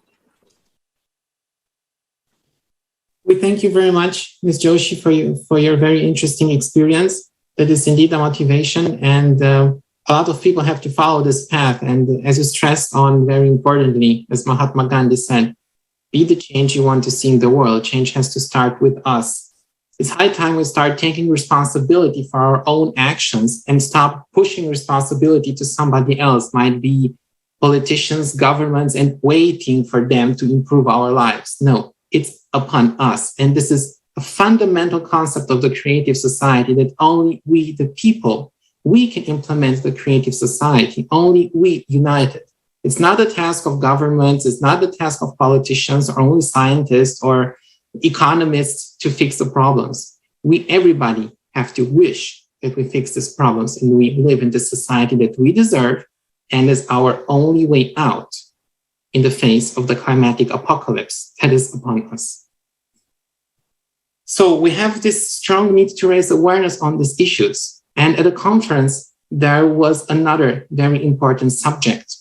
We thank you very much, Ms. Joshi, for your very interesting experience. That is indeed a motivation, and a lot of people have to follow this path. And as you stressed on very importantly, as Mahatma Gandhi said, be the change you want to see in the world. Change has to start with us. It's high time we start taking responsibility for our own actions and stop pushing responsibility to somebody else, might be politicians, governments, and waiting for them to improve our lives. No, it's upon us. And this is a fundamental concept of the creative society, that only we, the people, we can implement the creative society, only we united. It's not the task of governments, it's not the task of politicians or only scientists or economists to fix the problems. We, everybody, have to wish that we fix these problems and we live in the society that we deserve and is our only way out in the face of the climatic apocalypse that is upon us. So we have this strong need to raise awareness on these issues. And at the conference, there was another very important subject,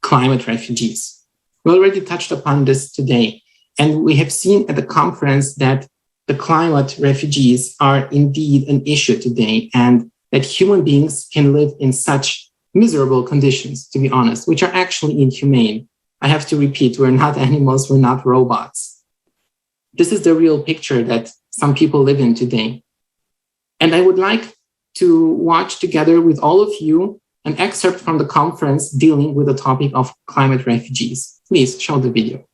climate refugees. We already touched upon this today. And we have seen at the conference that the climate refugees are indeed an issue today, and that human beings can live in such miserable conditions, to be honest, which are actually inhumane. I have to repeat, we're not animals, we're not robots. This is the real picture that some people live in today. And I would like to watch together with all of you an excerpt from the conference dealing with the topic of climate refugees. Please show the video.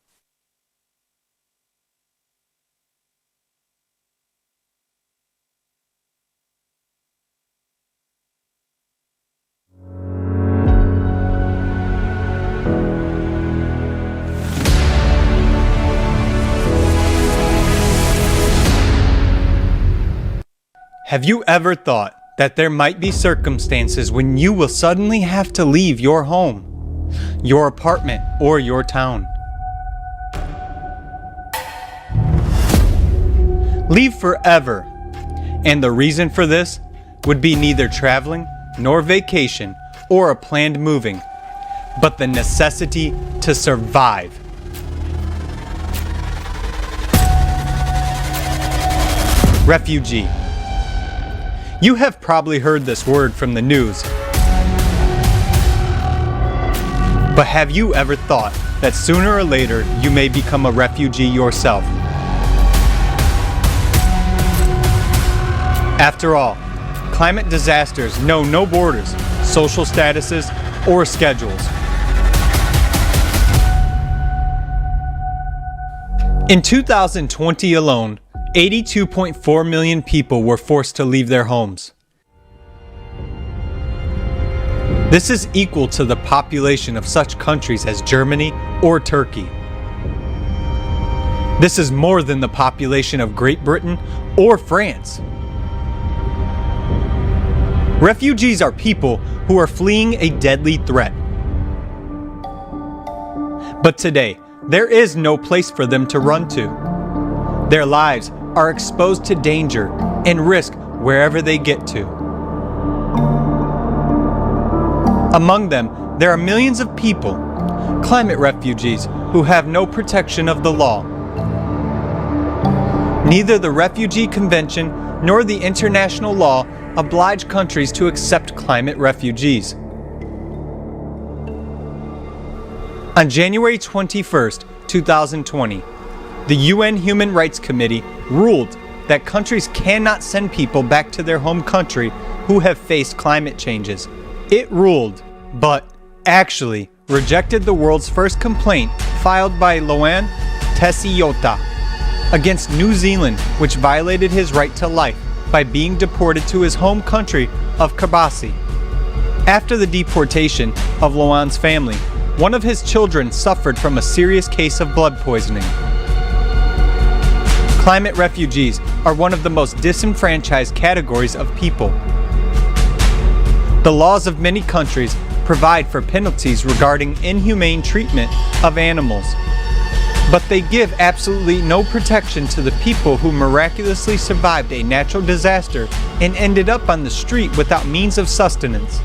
Have you ever thought that there might be circumstances when you will suddenly have to leave your home, your apartment, or your town? Leave forever. And the reason for this would be neither traveling, nor vacation, or a planned moving, but the necessity to survive. Refugee. You have probably heard this word from the news. But have you ever thought that sooner or later you may become a refugee yourself? After all, climate disasters know no borders, social statuses, or schedules. In 2020 alone, 82.4 million people were forced to leave their homes. This is equal to the population of such countries as Germany or Turkey. This is more than the population of Great Britain or France. Refugees are people who are fleeing a deadly threat. But today, there is no place for them to run to. Their lives are exposed to danger and risk wherever they get to. Among them, there are millions of people, climate refugees, who have no protection of the law. Neither the Refugee Convention nor the international law oblige countries to accept climate refugees. On January 21st, 2020, the UN Human Rights Committee ruled that countries cannot send people back to their home country who have faced climate changes. It ruled, but actually rejected the world's first complaint filed by Loan Tessiota against New Zealand, which violated his right to life by being deported to his home country of Kiribati. After the deportation of Loan's family, one of his children suffered from a serious case of blood poisoning. Climate refugees are one of the most disenfranchised categories of people. The laws of many countries provide for penalties regarding inhumane treatment of animals, but they give absolutely no protection to the people who miraculously survived a natural disaster and ended up on the street without means of sustenance.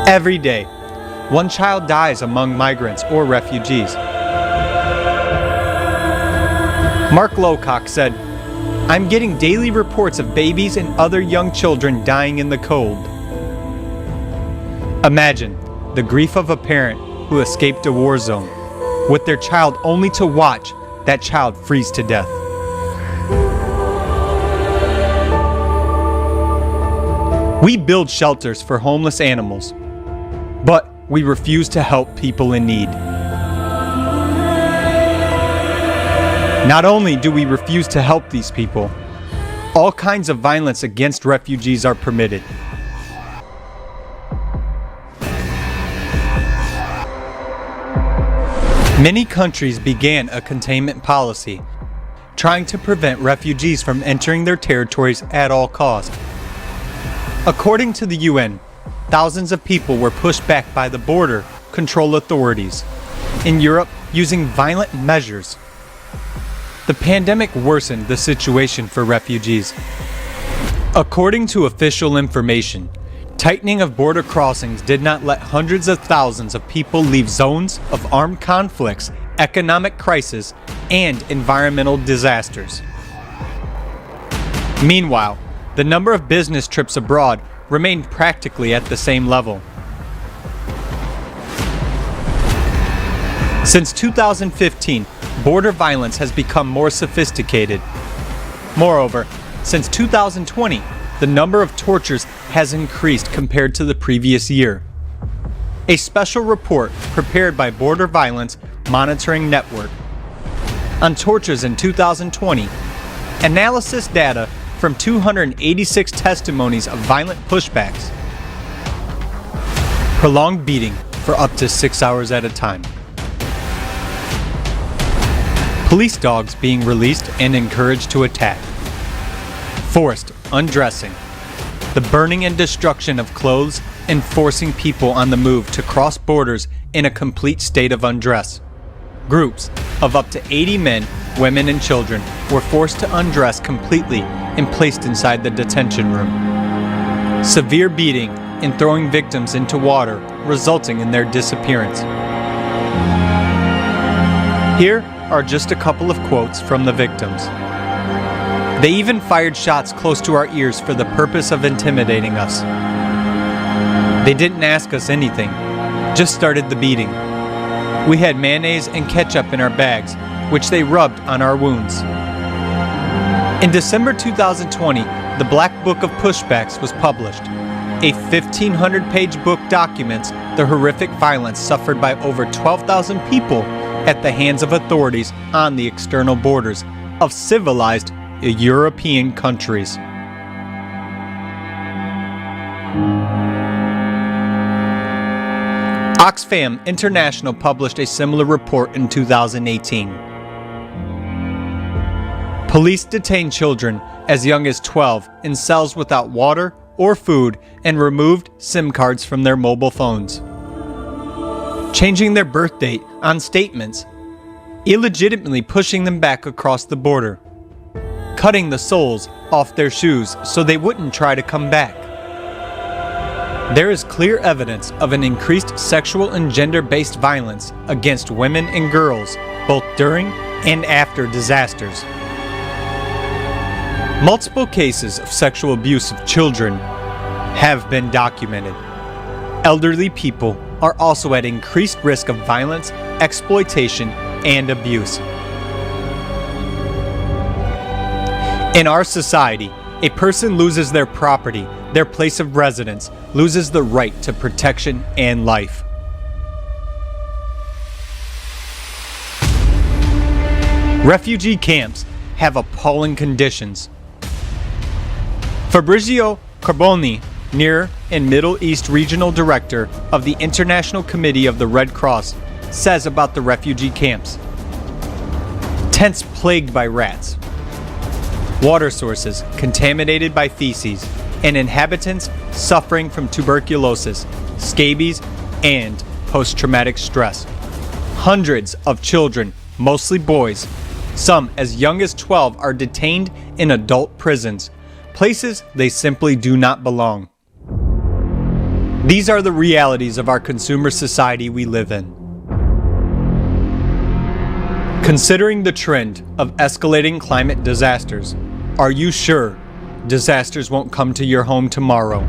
Every day, one child dies among migrants or refugees. Mark Lowcock said, "I'm getting daily reports of babies and other young children dying in the cold." Imagine the grief of a parent who escaped a war zone, with their child only to watch that child freeze to death. We build shelters for homeless animals, but we refuse to help people in need. Not only do we refuse to help these people, all kinds of violence against refugees are permitted. Many countries began a containment policy, trying to prevent refugees from entering their territories at all costs. According to the UN, thousands of people were pushed back by the border control authorities in Europe using violent measures. The pandemic worsened the situation for refugees. According to official information, tightening of border crossings did not let hundreds of thousands of people leave zones of armed conflicts, economic crisis, and environmental disasters. Meanwhile, the number of business trips abroad remained practically at the same level. Since 2015, border violence has become more sophisticated. Moreover, since 2020, the number of tortures has increased compared to the previous year. A special report prepared by Border Violence Monitoring Network on tortures in 2020, analysis data from 286 testimonies of violent pushbacks, prolonged beating for up to 6 hours at a time, police dogs being released and encouraged to attack, forced undressing, the burning and destruction of clothes, and forcing people on the move to cross borders in a complete state of undress. Groups of up to 80 men, women, and children were forced to undress completely and placed inside the detention room. Severe beating and throwing victims into water, resulting in their disappearance. Here are just a couple of quotes from the victims. They even fired shots close to our ears for the purpose of intimidating us. They didn't ask us anything, just started the beating. We had mayonnaise and ketchup in our bags, which they rubbed on our wounds. In December 2020, the Black Book of Pushbacks was published. A 1,500-page book documents the horrific violence suffered by over 12,000 people at the hands of authorities on the external borders of civilized European countries. Oxfam International published a similar report in 2018. Police detain children as young as 12 in cells without water or food and removed SIM cards from their mobile phones. Changing their birth date on statements, illegitimately pushing them back across the border, cutting the soles off their shoes so they wouldn't try to come back. There is clear evidence of an increased sexual and gender-based violence against women and girls, both during and after disasters. Multiple cases of sexual abuse of children have been documented. Elderly people are also at increased risk of violence, exploitation, and abuse. In our society, a person loses their property, their place of residence, loses the right to protection and life. Refugee camps have appalling conditions. Fabrizio Carboni, Near and Middle East Regional Director of the International Committee of the Red Cross, says about the refugee camps. Tents plagued by rats, water sources contaminated by feces, and inhabitants suffering from tuberculosis, scabies, and post-traumatic stress. Hundreds of children, mostly boys, some as young as 12, are detained in adult prisons, places they simply do not belong. These are the realities of our consumer society we live in. Considering the trend of escalating climate disasters, are you sure disasters won't come to your home tomorrow?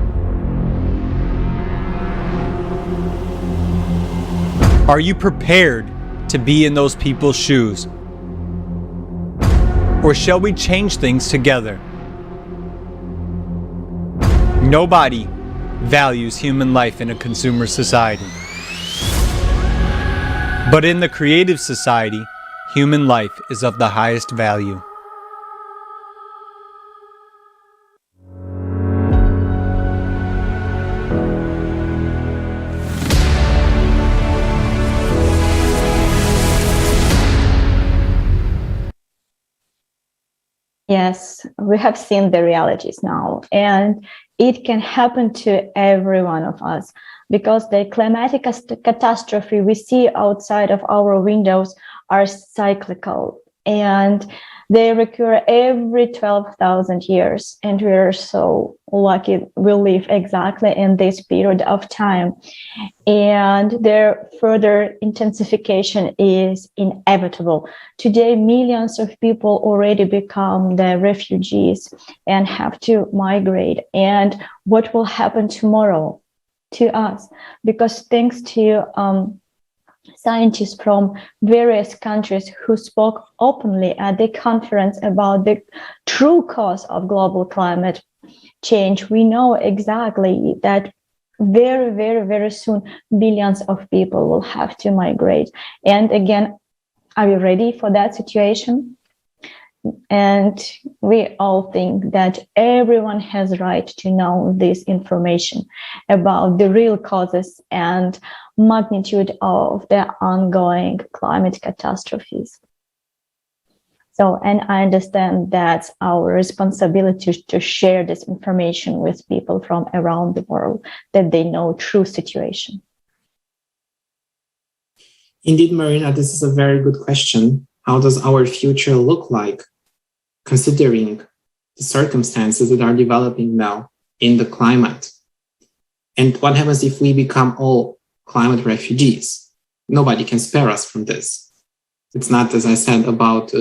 Are you prepared to be in those people's shoes? Or shall we change things together? Nobody values human life in a consumer society. But in the creative society, human life is of the highest value. Yes, we have seen the realities now, and it can happen to every one of us because the climatic catastrophe we see outside of our windows are cyclical and they recur every 12,000 years. And we are so lucky we live exactly in this period of time. And their further intensification is inevitable. Today, millions of people already become the refugees and have to migrate. And what will happen tomorrow to us? Because thanks to scientists from various countries who spoke openly at the conference about the true cause of global climate change, we know exactly that very, very, very soon, billions of people will have to migrate. And again, are we ready for that situation? And we all think that everyone has right to know this information about the real causes and magnitude of the ongoing climate catastrophes. So, and I understand that's our responsibility to share this information with people from around the world, that they know true situation. Indeed, Marina, this is a very good question. How does our future look like, considering the circumstances that are developing now in the climate? And what happens if we become all climate refugees? Nobody can spare us from this. It's not, as I said, about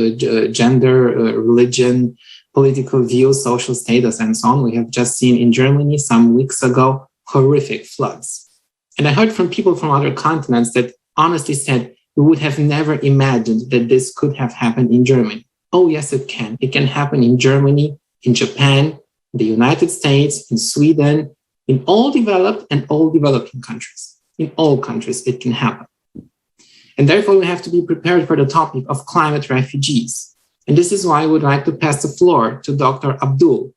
gender, religion, political views, social status, and so on. We have just seen in Germany some weeks ago horrific floods. And I heard from people from other continents that honestly said, we would have never imagined that this could have happened in Germany. Oh, yes, it can. It can happen in Germany, in Japan, in the United States, in Sweden, in all developed and all developing countries. In all countries, it can happen. And therefore, we have to be prepared for the topic of climate refugees. And this is why I would like to pass the floor to Dr. Abdul.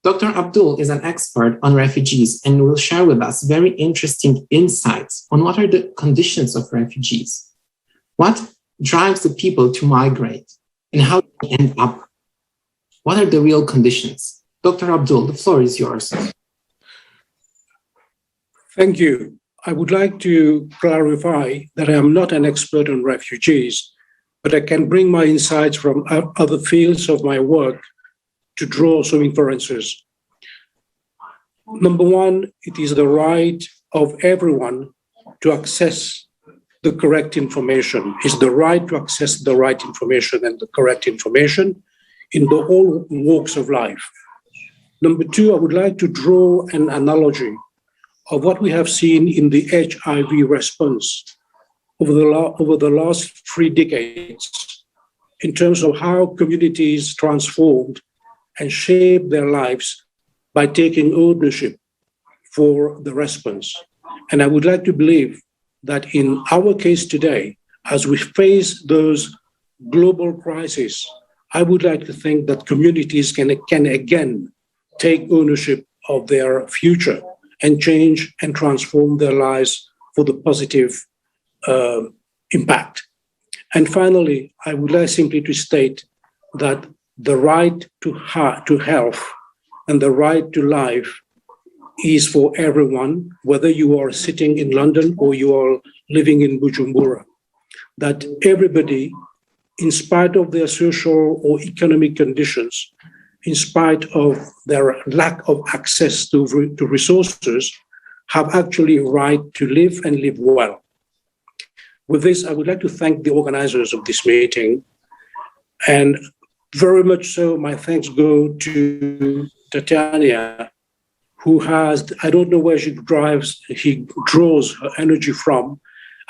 Dr. Abdul is an expert on refugees and will share with us very interesting insights on what are the conditions of refugees, what drives the people to migrate, and how they end up. What are the real conditions? Dr. Abdul, the floor is yours. Thank you. I would like to clarify that I am not an expert on refugees, but I can bring my insights from other fields of my work to draw some inferences. Number one, it is the right of everyone to access the correct information. It's the right to access the right information and the correct information in the all walks of life. Number two, I would like to draw an analogy of what we have seen in the HIV response over the last 3 decades in terms of how communities transformed and shaped their lives by taking ownership for the response. And I would like to believe that in our case today, as we face those global crises, I would like to think that communities can again take ownership of their future and change and transform their lives for the positive impact. And finally, I would like simply to state that the right to health and the right to life is for everyone, whether you are sitting in London or you are living in Bujumbura. That everybody, in spite of their social or economic conditions, in spite of their lack of access to resources, have actually a right to live and live well. With this, I would like to thank the organizers of this meeting, and very much so my thanks go to Tatiana, who has, I don't know where she draws her energy from,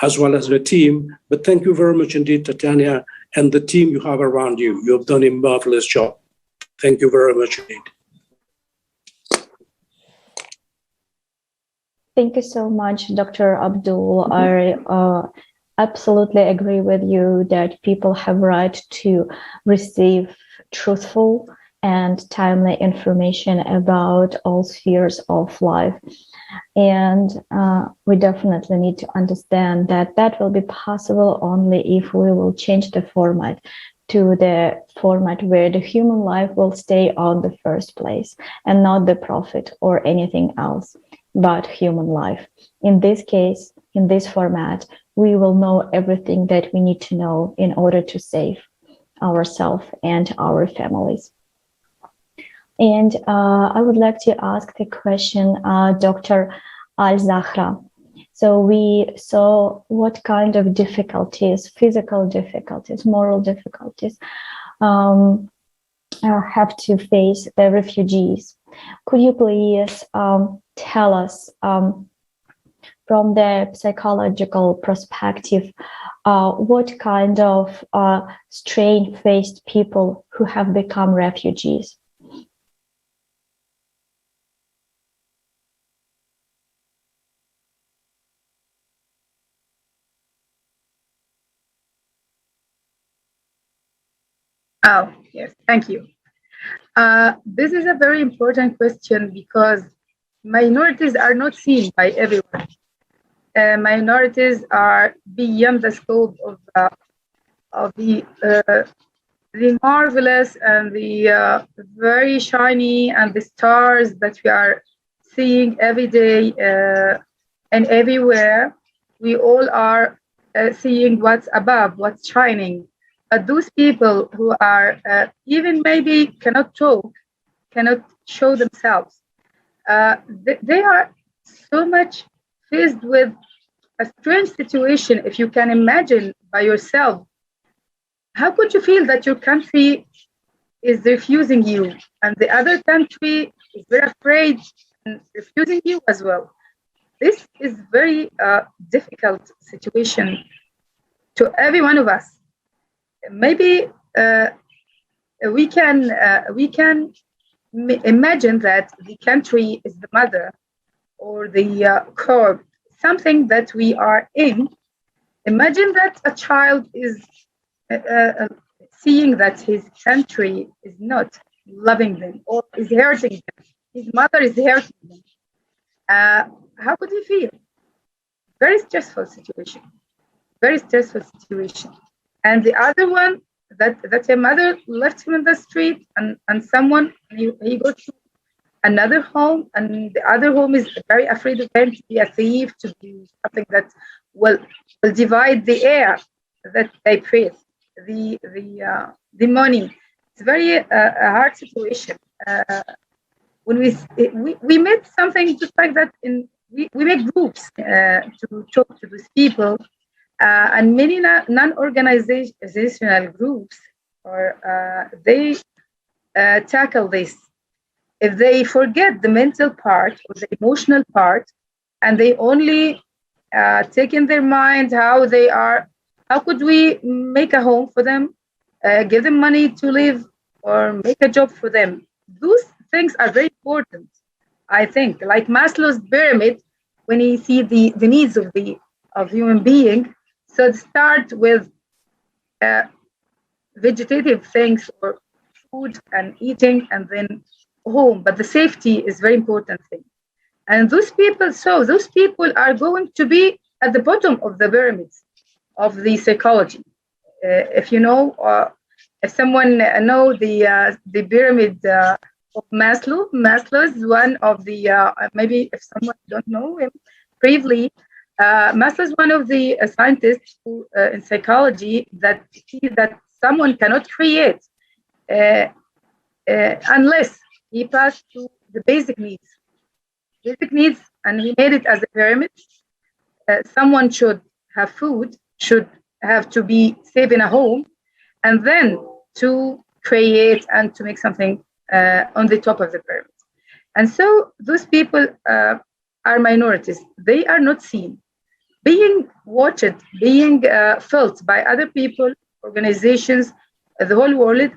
as well as the team, but thank you very much indeed, Tatiana, and the team you have around you. You have done a marvelous job. Thank you very much indeed. Thank you so much, Dr. Abdul. I absolutely agree with you that people have right to receive truthful and timely information about all spheres of life. And we definitely need to understand that that will be possible only if we will change the format to the format where the human life will stay on the first place and not the profit or anything else, but human life. In this case, in this format, we will know everything that we need to know in order to save ourselves and our families. And I would like to ask the question, Dr. Al-Zahra. So we saw what kind of difficulties, physical difficulties, moral difficulties have to face the refugees. Could you please tell us from the psychological perspective, what kind of strain faced people who have become refugees? Oh, yes, thank you. This is a very important question because minorities are not seen by everyone. Minorities are beyond the scope of the marvelous and the very shiny and the stars that we are seeing every day and everywhere. We all are seeing what's above, what's shining. But those people who are even maybe cannot talk, cannot show themselves, they are so much faced with a strange situation. If you can imagine by yourself, how could you feel that your country is refusing you and the other country is very afraid and refusing you as well? This is very difficult situation to every one of us. Maybe we can imagine that the country is the mother or the core, something that we are in. Imagine that a child is seeing that his country is not loving them or is hurting them. His mother is hurting them. How could he feel? Very stressful situation. Very stressful situation. And the other one, that a mother left him in the street and someone, he goes to another home, and the other home is very afraid of him to be a thief, to do something that will divide the air that they breathe, the money. it's very a hard situation. When we made something just like that we make groups to talk to these people, and many non-organizational groups, or they tackle this. If they forget the mental part or the emotional part, and they only take in their mind how could we make a home for them, give them money to live, or make a job for them. Those things are very important, I think. Like Maslow's pyramid, when he see the needs of human being, so start with vegetative things or food and eating, and then home. But the safety is very important thing. And those people are going to be at the bottom of the pyramids of the psychology. If you know, if someone know the pyramid of Maslow. Maslow is one of the maybe if someone don't know him briefly. Maslow is one of the scientists who, in psychology, that see that someone cannot create unless he passed through the basic needs. And he made it as a pyramid. Someone should have food, should have to be safe in a home, and then to create and to make something on the top of the pyramid. And so those people are minorities. They are not seen. Being watched, being felt by other people, organizations, the whole world,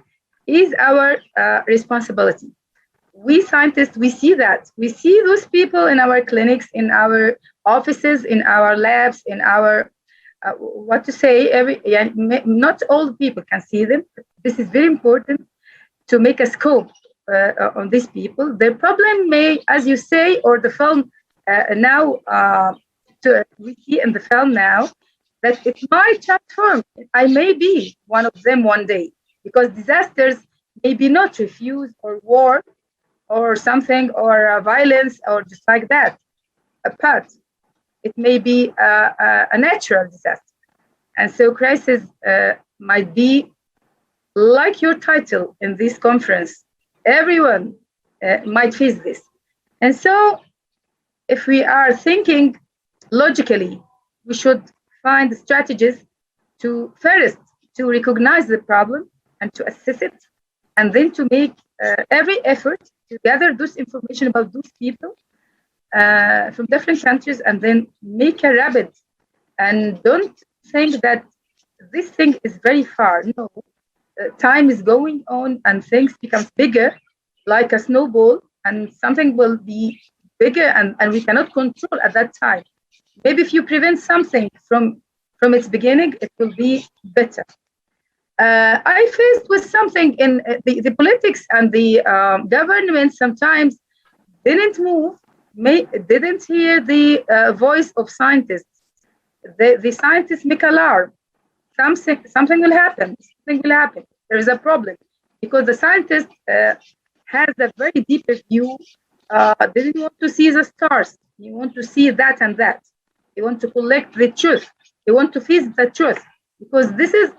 is our responsibility. We scientists, we see that. We see those people in our clinics, in our offices, in our labs, in our, not all people can see them. This is very important to make a scope on these people. Their problem may, as you say, or the film now, we see in the film now, that it might transform. I may be one of them one day, because disasters may be not refuse or war, or something, or violence, or just like that. But it may be a natural disaster. And so crisis might be like your title in this conference. Everyone might face this. And so if we are thinking logically, we should find strategies to first to recognize the problem and to assess it, and then to make every effort to gather this information about those people from different countries, and then make a rapid. And don't think that this thing is very far. No, time is going on and things become bigger, like a snowball, and something will be bigger, and we cannot control at that time. Maybe if you prevent something from its beginning, it will be better. I faced with something in the politics, and the government sometimes didn't move, didn't hear the voice of scientists. The scientists make alarm. Something will happen. Something will happen. There is a problem, because the scientist has a very deep view. Didn't want to see the stars. You want to see that and that. You want to collect the truth. You want to face the truth, because this is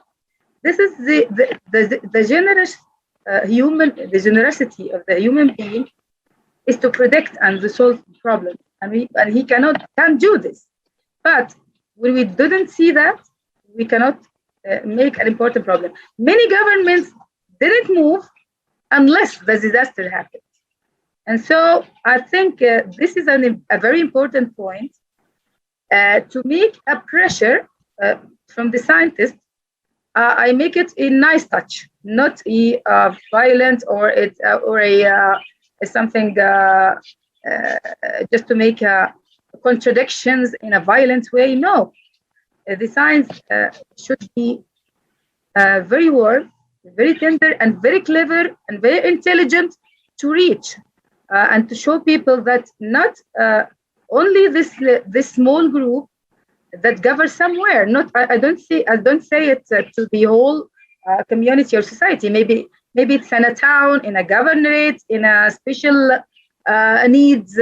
the generous the generosity of the human being is to predict and resolve problems, and he can't do this. But when we didn't see that, we cannot make an important problem. Many governments didn't move unless the disaster happened. And so I think this is a very important point, to make a pressure from the scientists. I make it a nice touch, not a violent or something just to make contradictions in a violent way. No, the science should be very warm, very tender, and very clever, and very intelligent to reach and to show people that not only this small group that governs somewhere. Not I don't say it to the whole community or society. Maybe it's in a town, in a governorate, in a special needs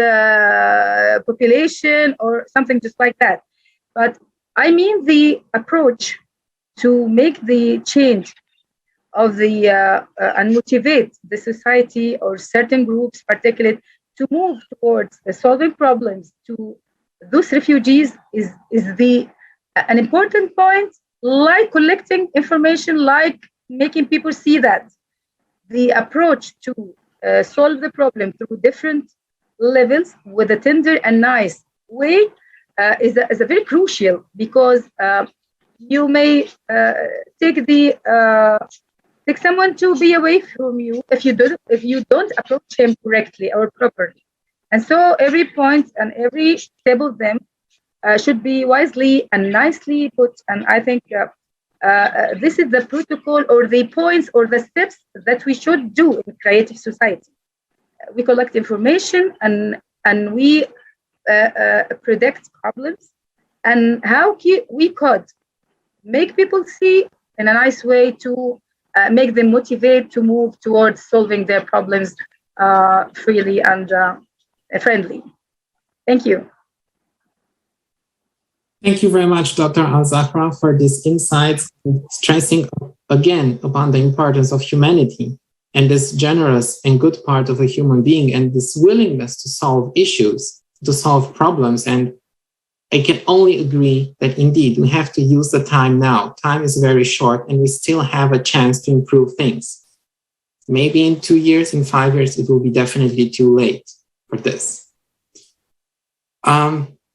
population, or something just like that. But I mean the approach to make the change of the and motivate the society or certain groups, particularly, to move towards solving problems to those refugees is the an important point, like collecting information, like making people see that the approach to solve the problem through different levels with a tender and nice way is a very crucial, because you may take someone to be away from you if you don't approach him correctly or properly. And so every point and every step of them should be wisely and nicely put. And I think this is the protocol or the points or the steps that we should do in creative society. We collect information and we predict problems, and how we could make people see in a nice way to make them motivate to move towards solving their problems freely and friendly. Thank you. Thank you very much, Dr. Al-Zahra, for this insight, stressing again upon the importance of humanity and this generous and good part of a human being and this willingness to solve issues, to solve problems. And I can only agree that indeed we have to use the time now. Time is very short and we still have a chance to improve things. Maybe in 2 years, in 5 years, it will be definitely too late for this.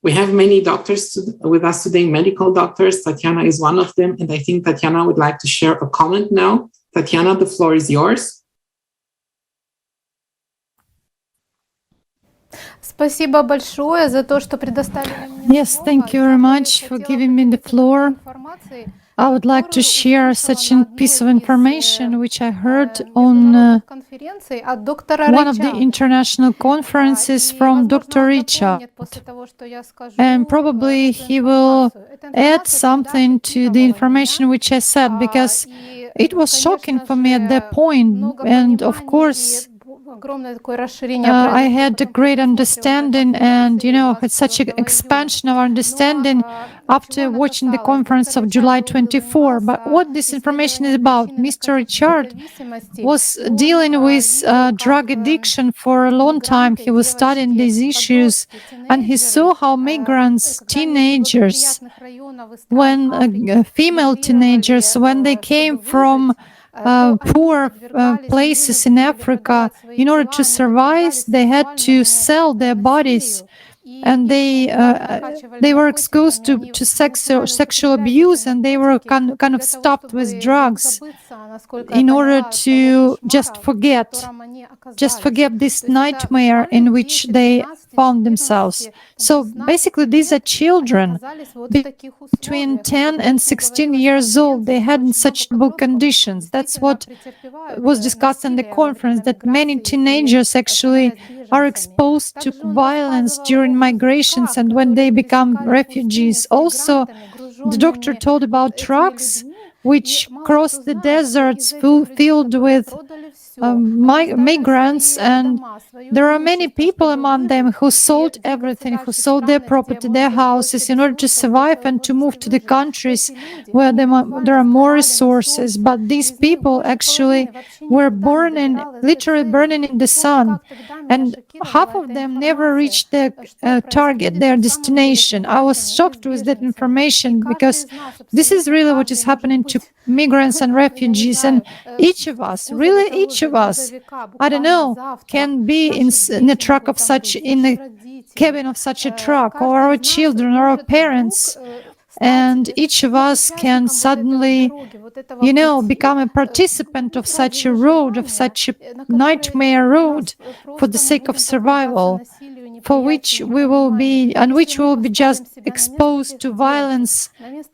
We have many doctors with us today, medical doctors. Tatiana is one of them. And I think Tatiana would like to share a comment now. Tatiana, the floor is yours. Спасибо большое за то, что предоставили мне. Yes, thank you very much for giving me the floor. I would like to share such a piece of information which I heard on one of the international conferences from Dr. Richard. And probably he will add something to the information which I said, because it was shocking for me at that point. And of course, I had a great understanding and, had such an expansion of understanding after watching the conference of July 24. But what this information is about, Mr. Richard was dealing with drug addiction for a long time. He was studying these issues, and he saw how migrants, teenagers, when female teenagers, when they came from poor places in Africa, in order to survive, they had to sell their bodies, and they were exposed to sexual abuse, and they were kind of stuffed with drugs in order to just forget this nightmare in which they found themselves. So basically, these are children between 10 and 16 years old. They had in such terrible conditions. That's what was discussed in the conference, that many teenagers actually are exposed to violence during migrations and when they become refugees. Also, the doctor told about trucks which cross the deserts filled with migrants, and there are many people among them who sold everything, who sold their property, their houses, in order to survive and to move to the countries where there are more resources. But these people actually were literally burning in the sun, and half of them never reached their target, their destination. I was shocked with that information, because this is really what is happening to migrants and refugees. And each of us, I don't know, can be in a truck of such, in the cabin of such a truck, or our children or our parents. And each of us can suddenly, become a participant of such a road, of such a nightmare road, for the sake of survival, for which we will be just exposed to violence,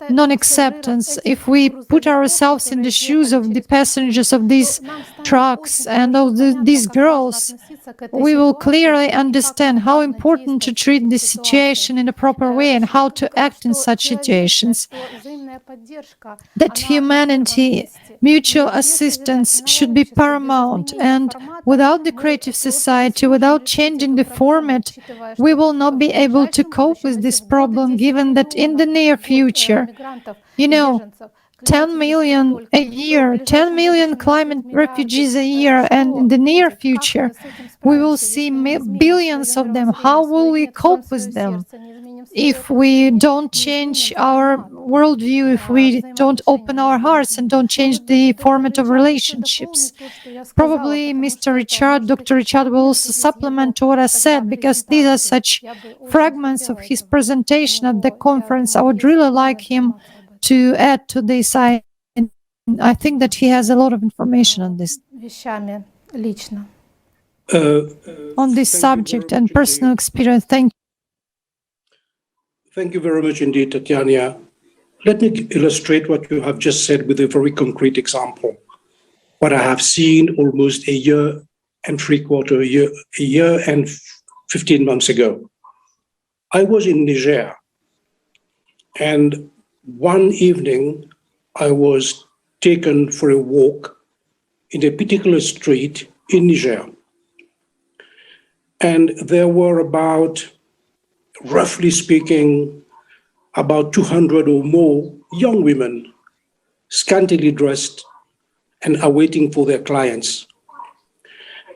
non-acceptance. If we put ourselves in the shoes of the passengers of these trucks and of these girls, we will clearly understand how important to treat this situation in a proper way and how to act in such situations. That humanity, mutual assistance should be paramount, and without the creative society, without changing the format, we will not be able to cope with this problem, given that in the near future, 10 million a year, 10 million climate refugees a year, and in the near future, we will see billions of them. How will we cope with them if we don't change our worldview, if we don't open our hearts and don't change the format of relationships? Probably Dr. Richard will also supplement to what I said, because these are such fragments of his presentation at the conference. I would really like him to add to this. I think that he has a lot of information on this, on this subject and personal experience. Thank you. Thank you very much indeed, Tatiana. Let me illustrate what you have just said with a very concrete example. What I have seen almost a year and 15 months ago. I was in Niger, and one evening I was taken for a walk in a particular street in Niger. And there were about, roughly speaking, about 200 or more young women, scantily dressed and awaiting for their clients.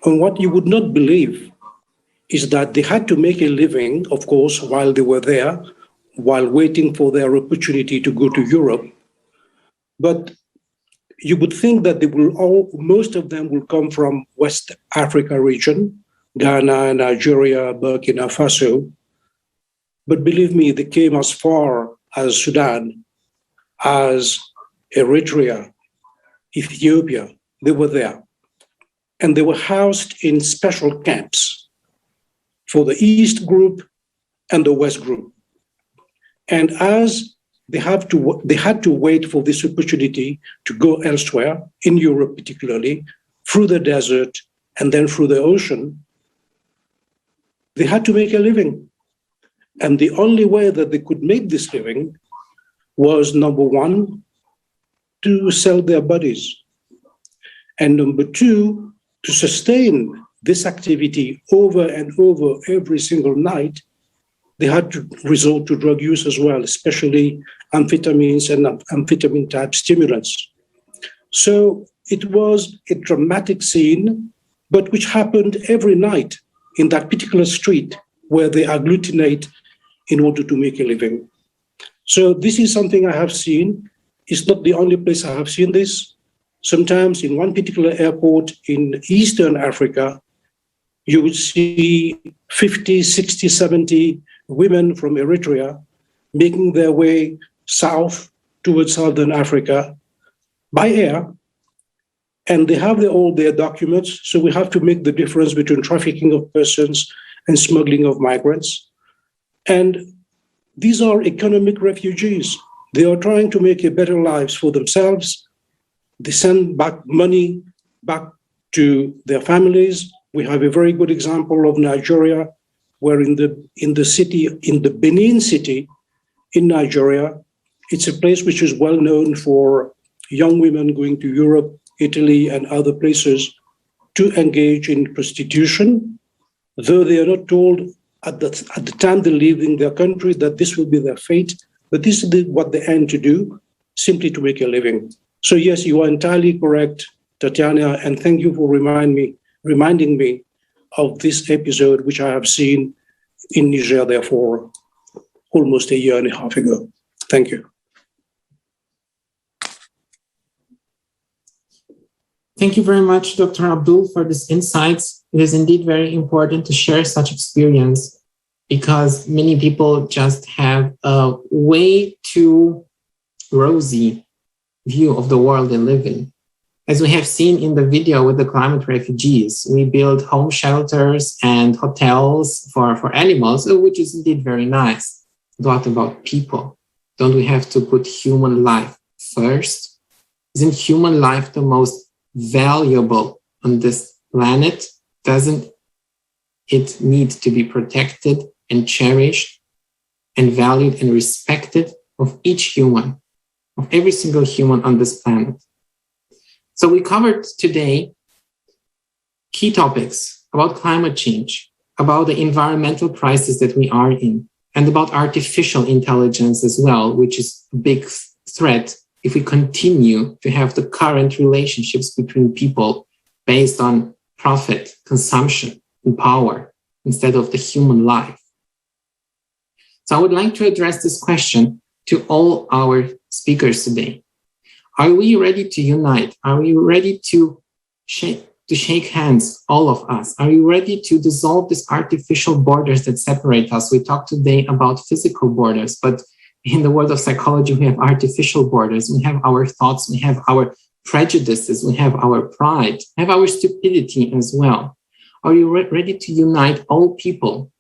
And what you would not believe is that they had to make a living, of course, while they were there, while waiting for their opportunity to go to Europe. But you would think that most of them will come from West Africa region, Ghana, Nigeria, Burkina Faso. But believe me, they came as far as Sudan, as Eritrea, Ethiopia. They were there. And they were housed in special camps for the East group and the West group. And as they had to wait for this opportunity to go elsewhere, in Europe particularly, through the desert and then through the ocean, they had to make a living. And the only way that they could make this living was, number one, to sell their bodies. And number two, to sustain this activity over and over every single night, they had to resort to drug use as well, especially amphetamines and amphetamine-type stimulants. So it was a dramatic scene, but which happened every night in that particular street where they agglutinate in order to make a living. So this is something I have seen. It's not the only place I have seen this. Sometimes in one particular airport in Eastern Africa, you would see 50, 60, 70 women from Eritrea making their way south towards Southern Africa by air. And they have all their documents. So we have to make the difference between trafficking of persons and smuggling of migrants. And these are economic refugees. They are trying to make a better lives for themselves. They send back money back to their families. We have a very good example of Nigeria, where in the Benin city in Nigeria, it's a place which is well known for young women going to Europe, Italy, and other places to engage in prostitution, though they are not told at the time they leave in their country that this will be their fate, but this is what they aim to do, simply to make a living. So yes, you are entirely correct, Tatiana, and thank you for reminding me of this episode, which I have seen in Niger, therefore, almost a year and a half ago. Thank you. Thank you very much, Dr. Abdul, for these insights. It is indeed very important to share such experience because many people just have a way too rosy view of the world they live in. As we have seen in the video with the climate refugees, we build home shelters and hotels for animals, which is indeed very nice. But what about people? Don't we have to put human life first? Isn't human life the most valuable on this planet? Doesn't it need to be protected and cherished and valued and respected of each human, of every single human on this planet? So we covered today key topics about climate change, about the environmental crisis that we are in, and about artificial intelligence as well, which is a big threat if we continue to have the current relationships between people based on profit, consumption, and power instead of the human life. So I would like to address this question to all our speakers today. Are we ready to unite? Are we ready to shake hands, all of us? Are you ready to dissolve these artificial borders that separate us? We talked today about physical borders, but in the world of psychology, we have artificial borders. We have our thoughts, we have our prejudices, we have our pride, we have our stupidity as well. Are you ready to unite all people,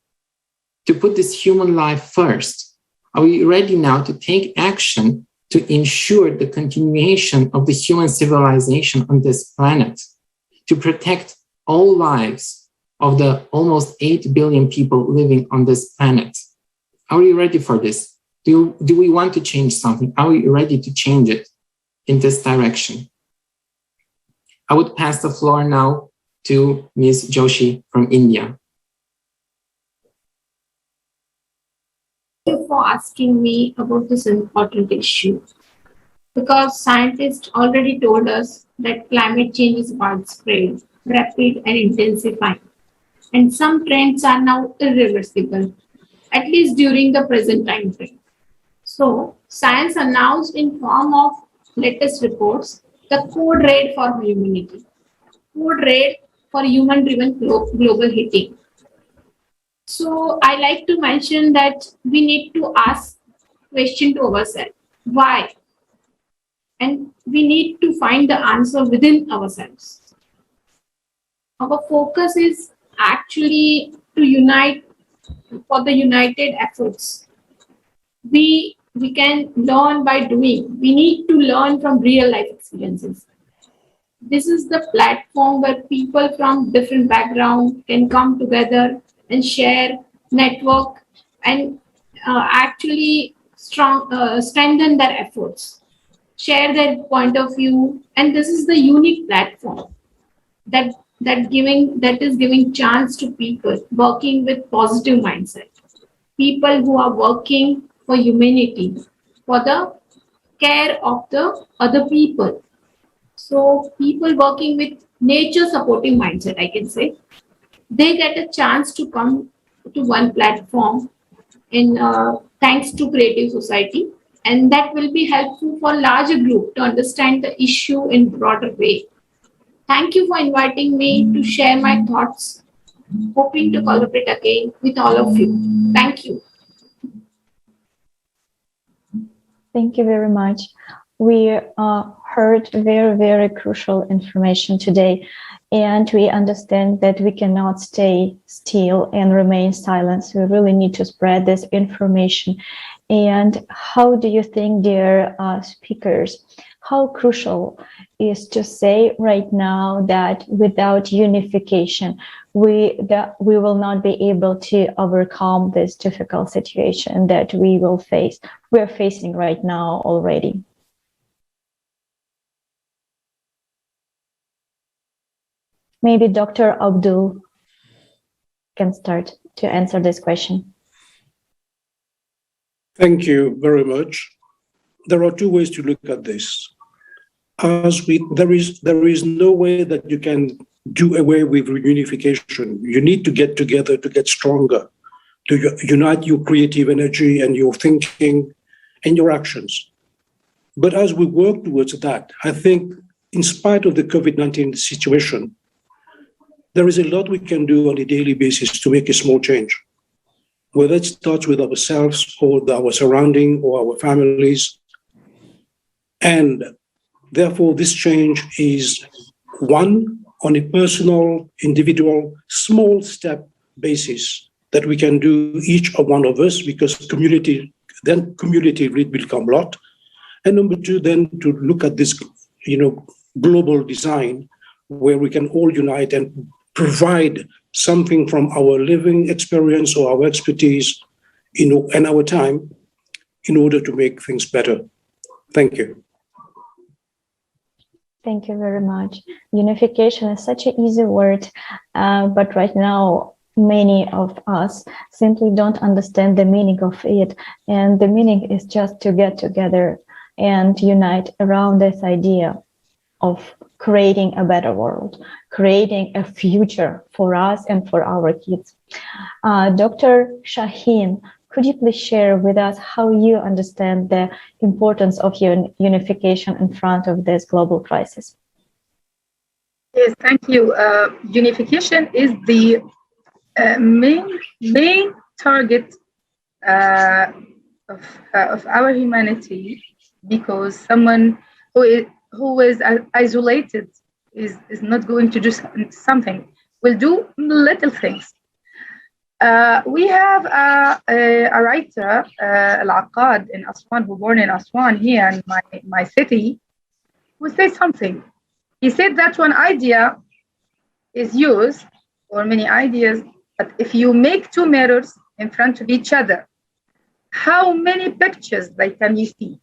to put this human life first? Are we ready now to take action to ensure the continuation of the human civilization on this planet, to protect all lives of the almost 8 billion people living on this planet? Are we ready for this? Do we want to change something? Are we ready to change it in this direction? I would pass the floor now to Ms. Joshi from India. Thank you for asking me about this important issue, because scientists already told us that climate change is widespread, rapid, and intensifying, and some trends are now irreversible, at least during the present time frame. So, science announced in form of latest reports the code red for humanity, code red for human-driven global heating. So, I like to mention that we need to ask question to ourselves, why? And we need to find the answer within ourselves. Our focus is actually to unite for the united efforts. We can learn by doing. We need to learn from real life experiences. This is the platform where people from different backgrounds can come together and share, network, and actually strengthen their efforts, share their point of view. And this is the unique platform that is giving chance to people working with positive mindset, people who are working for humanity, for the care of the other people. So people working with nature supporting mindset, I can say, they get a chance to come to one platform in thanks to Creative Society, and that will be helpful for larger group to understand the issue in broader way. Thank you for inviting me to share my thoughts. Hoping to collaborate again with all of you. Thank you. Thank you very much. We heard very, very crucial information today, and we understand that we cannot stay still and remain silent. We really need to spread this information. And how do you think, dear speakers, how crucial is to say right now that without unification, we will not be able to overcome this difficult situation that we're facing right now already? Maybe Dr. Abdul can start to answer this question. Thank you very much. There are two ways to look at this. There is no way that you can do away with reunification. You need to get together to get stronger, to unite your creative energy and your thinking and your actions. But as we work towards that, I think in spite of the COVID-19 situation, there is a lot we can do on a daily basis to make a small change, whether it starts with ourselves or our surrounding or our families. And therefore, this change is one on a personal, individual, small step basis that we can do each of one of us, because community will become a lot. And number two, then to look at this, global design where we can all unite and provide something from our living experience or our expertise, and our time in order to make things better. Thank you. Thank you very much. Unification is such an easy word, but right now, many of us simply don't understand the meaning of it. And the meaning is just to get together and unite around this idea of creating a better world, creating a future for us and for our kids. Dr. Shaheen, could you please share with us how you understand the importance of unification in front of this global crisis? Yes, thank you. Unification is the main target of our humanity, because someone who is isolated is not going to do something, will do little things. We have a writer, Al-Aqad in Aswan, who born in Aswan here in my city, who said something. He said that one idea is used, or many ideas, but if you make two mirrors in front of each other, how many pictures can you see?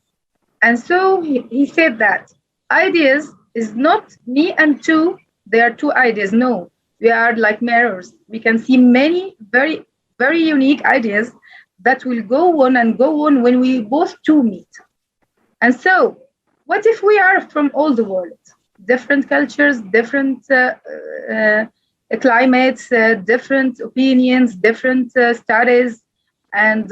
And so he said that ideas is not me and two, they are two ideas. No, we are like mirrors. We can see many very, very unique ideas that will go on and go on when we both two meet. And so, what if we are from all the world? Different cultures, different climates, different opinions, different studies, and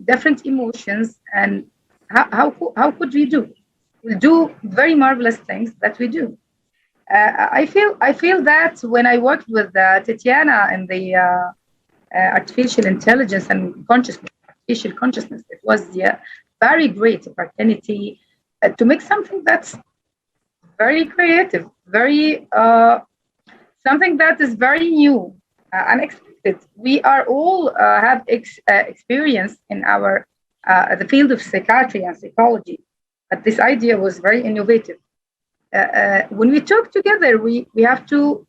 different emotions. And how could we do? We'll do very marvelous things that we do. I feel that when I worked with Tatiana in the artificial intelligence and artificial consciousness, it was very great opportunity to make something that's very creative, very something that is very new, unexpected. We are all have experience in our the field of psychiatry and psychology, but this idea was very innovative. When we talk together, we have to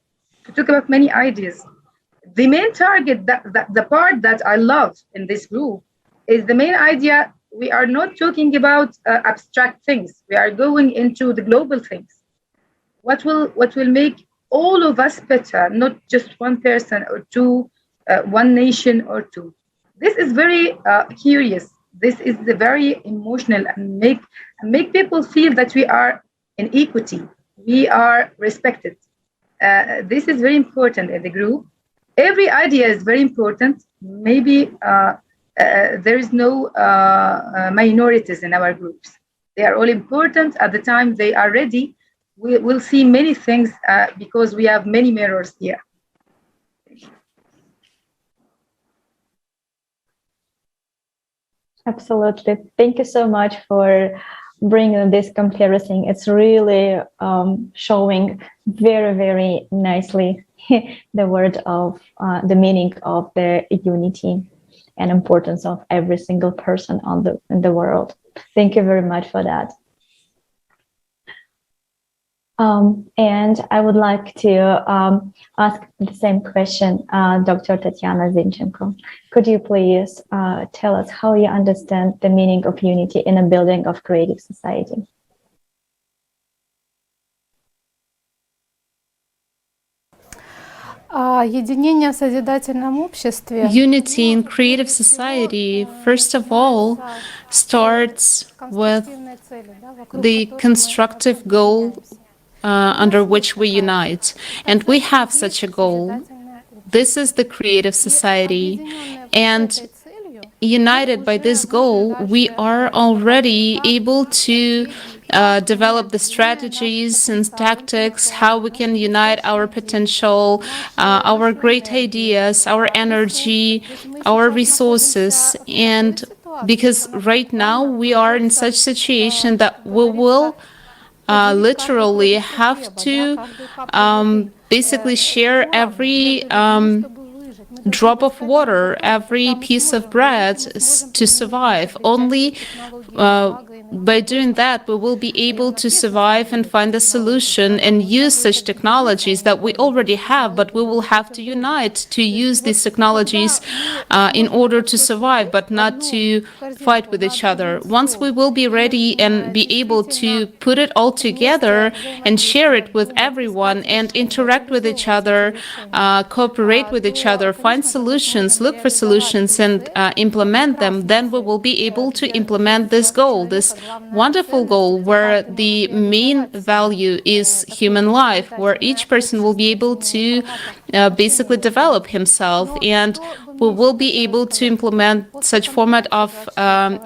talk about many ideas. The main target, the part that I love in this group, is the main idea. We are not talking about abstract things. We are going into the global things. What will make all of us better, not just one person or two, one nation or two. This is very curious. This is the very emotional, and make people feel that we are in equity. We are respected. This is very important in the group. Every idea is very important. Maybe there is no minorities in our groups. They are all important. At the time they are ready, we'll see many things because we have many mirrors here. Absolutely. Thank you so much for bringing this comparison. It's really showing very, very nicely the word of the meaning of the unity and importance of every single person in the world. Thank you very much for that. And I would like to ask the same question, Dr. Tatiana Zinchenko. Could you please tell us how you understand the meaning of unity in a building of creative society? Unity in creative society, first of all, starts with the constructive goal under which we unite. And we have such a goal. This is the creative society. And united by this goal, we are already able to develop the strategies and tactics, how we can unite our potential, our great ideas, our energy, our resources. And because right now we are in such situation that we will literally have to basically share every drop of water, every piece of bread to survive. Only by doing that, we will be able to survive and find a solution and use such technologies that we already have, but we will have to unite to use these technologies in order to survive, but not to fight with each other. Once we will be ready and be able to put it all together and share it with everyone and interact with each other, cooperate with each other, find solutions, look for solutions and implement them, then we will be able to implement this goal, this wonderful goal where the main value is human life, where each person will be able to basically develop himself, and we will be able to implement such format of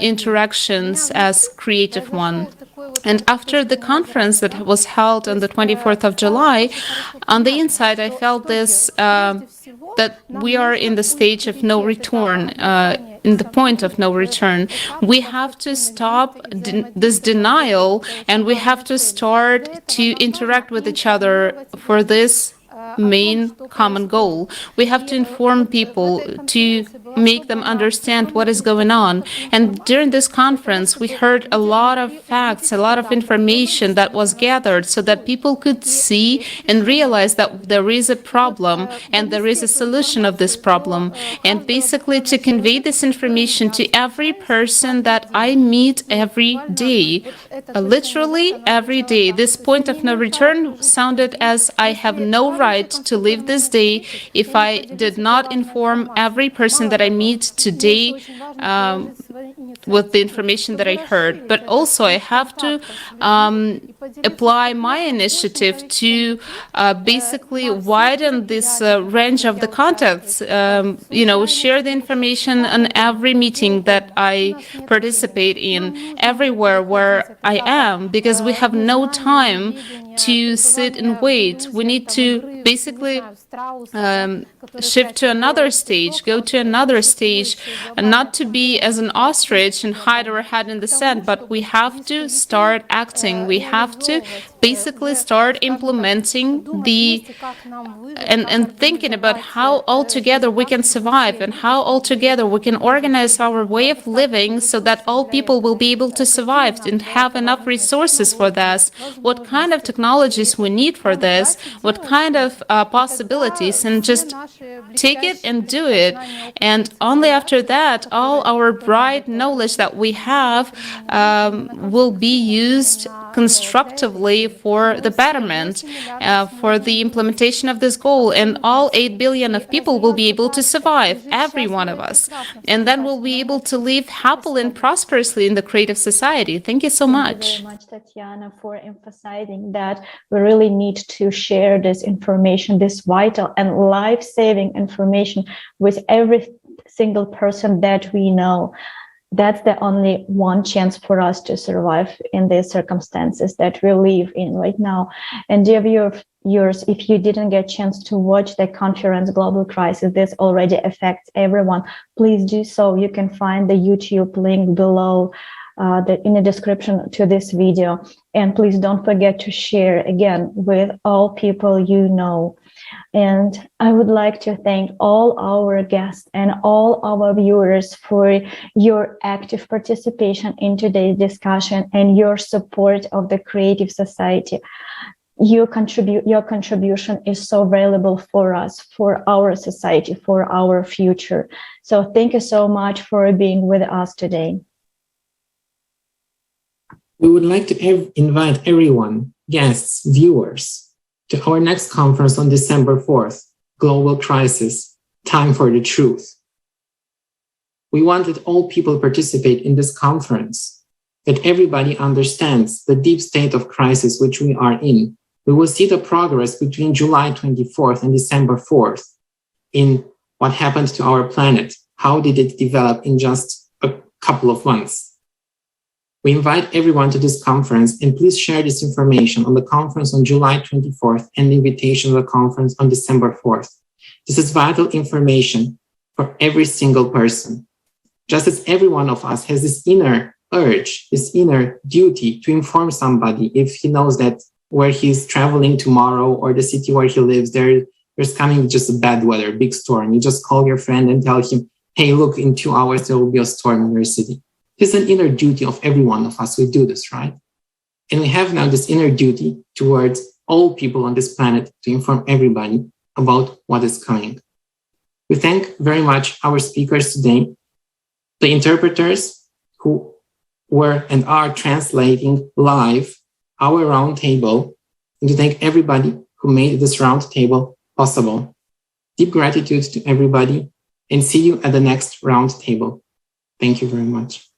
interactions as creative one. And after the conference that was held on the 24th of July, on the inside, I felt this, that we are in the stage of no return, in the point of no return. We have to stop this denial, and we have to start to interact with each other for this main common goal. We have to inform people to make them understand what is going on. And during this conference, we heard a lot of facts, a lot of information that was gathered so that people could see and realize that there is a problem and there is a solution of this problem. And basically to convey this information to every person that I meet every day, literally every day. This point of no return sounded as I have no right to live this day if I did not inform every person that I meet today with the information that I heard. But also I have to apply my initiative to basically widen this range of the contacts, share the information on every meeting that I participate in, everywhere where I am, because we have no time to sit and wait. We need to basically shift to another stage, go to another stage, and not to be as an ostrich and hide our head in the sand, but we have to start acting. We have to basically start implementing and thinking about how altogether we can survive and how altogether we can organize our way of living so that all people will be able to survive and have enough resources for this, what kind of technologies we need for this, what kind of possibilities, and just take it and do it. And only after that, all our bright knowledge that we have will be used constructively for the betterment, for the implementation of this goal, and all 8 billion of people will be able to survive, every one of us, and then we'll be able to live happily and prosperously in the creative society. Thank you so much. Thank you very much, Tatiana, for emphasizing that we really need to share this information, this vital and life-saving information with every single person that we know. That's the only one chance for us to survive in the circumstances that we live in right now. And dear viewers, if you didn't get a chance to watch the conference Global Crisis, this already affects everyone, please do so. You can find the YouTube link below in the description to this video. And please don't forget to share again with all people you know. And I would like to thank all our guests and all our viewers for your active participation in today's discussion and your support of the creative society. Your contribution is so valuable for us, for our society, for our future. So thank you so much for being with us today. We would like to invite everyone, guests, viewers, to our next conference on December 4th, Global Crisis, Time for the Truth. We want that all people participate in this conference, that everybody understands the deep state of crisis which we are in. We will see the progress between July 24th and December 4th in what happened to our planet. How did it develop in just a couple of months? We invite everyone to this conference, and please share this information on the conference on July 24th and the invitation to the conference on December 4th. This is vital information for every single person. Just as every one of us has this inner urge, this inner duty to inform somebody if he knows that where he's traveling tomorrow or the city where he lives, there's coming just a bad weather, big storm. You just call your friend and tell him, hey, look, in 2 hours, there will be a storm in your city. It's an inner duty of every one of us. We do this, right? And we have now this inner duty towards all people on this planet to inform everybody about what is coming. We thank very much our speakers today, the interpreters who were and are translating live our roundtable, and to thank everybody who made this roundtable possible. Deep gratitude to everybody, and see you at the next roundtable. Thank you very much.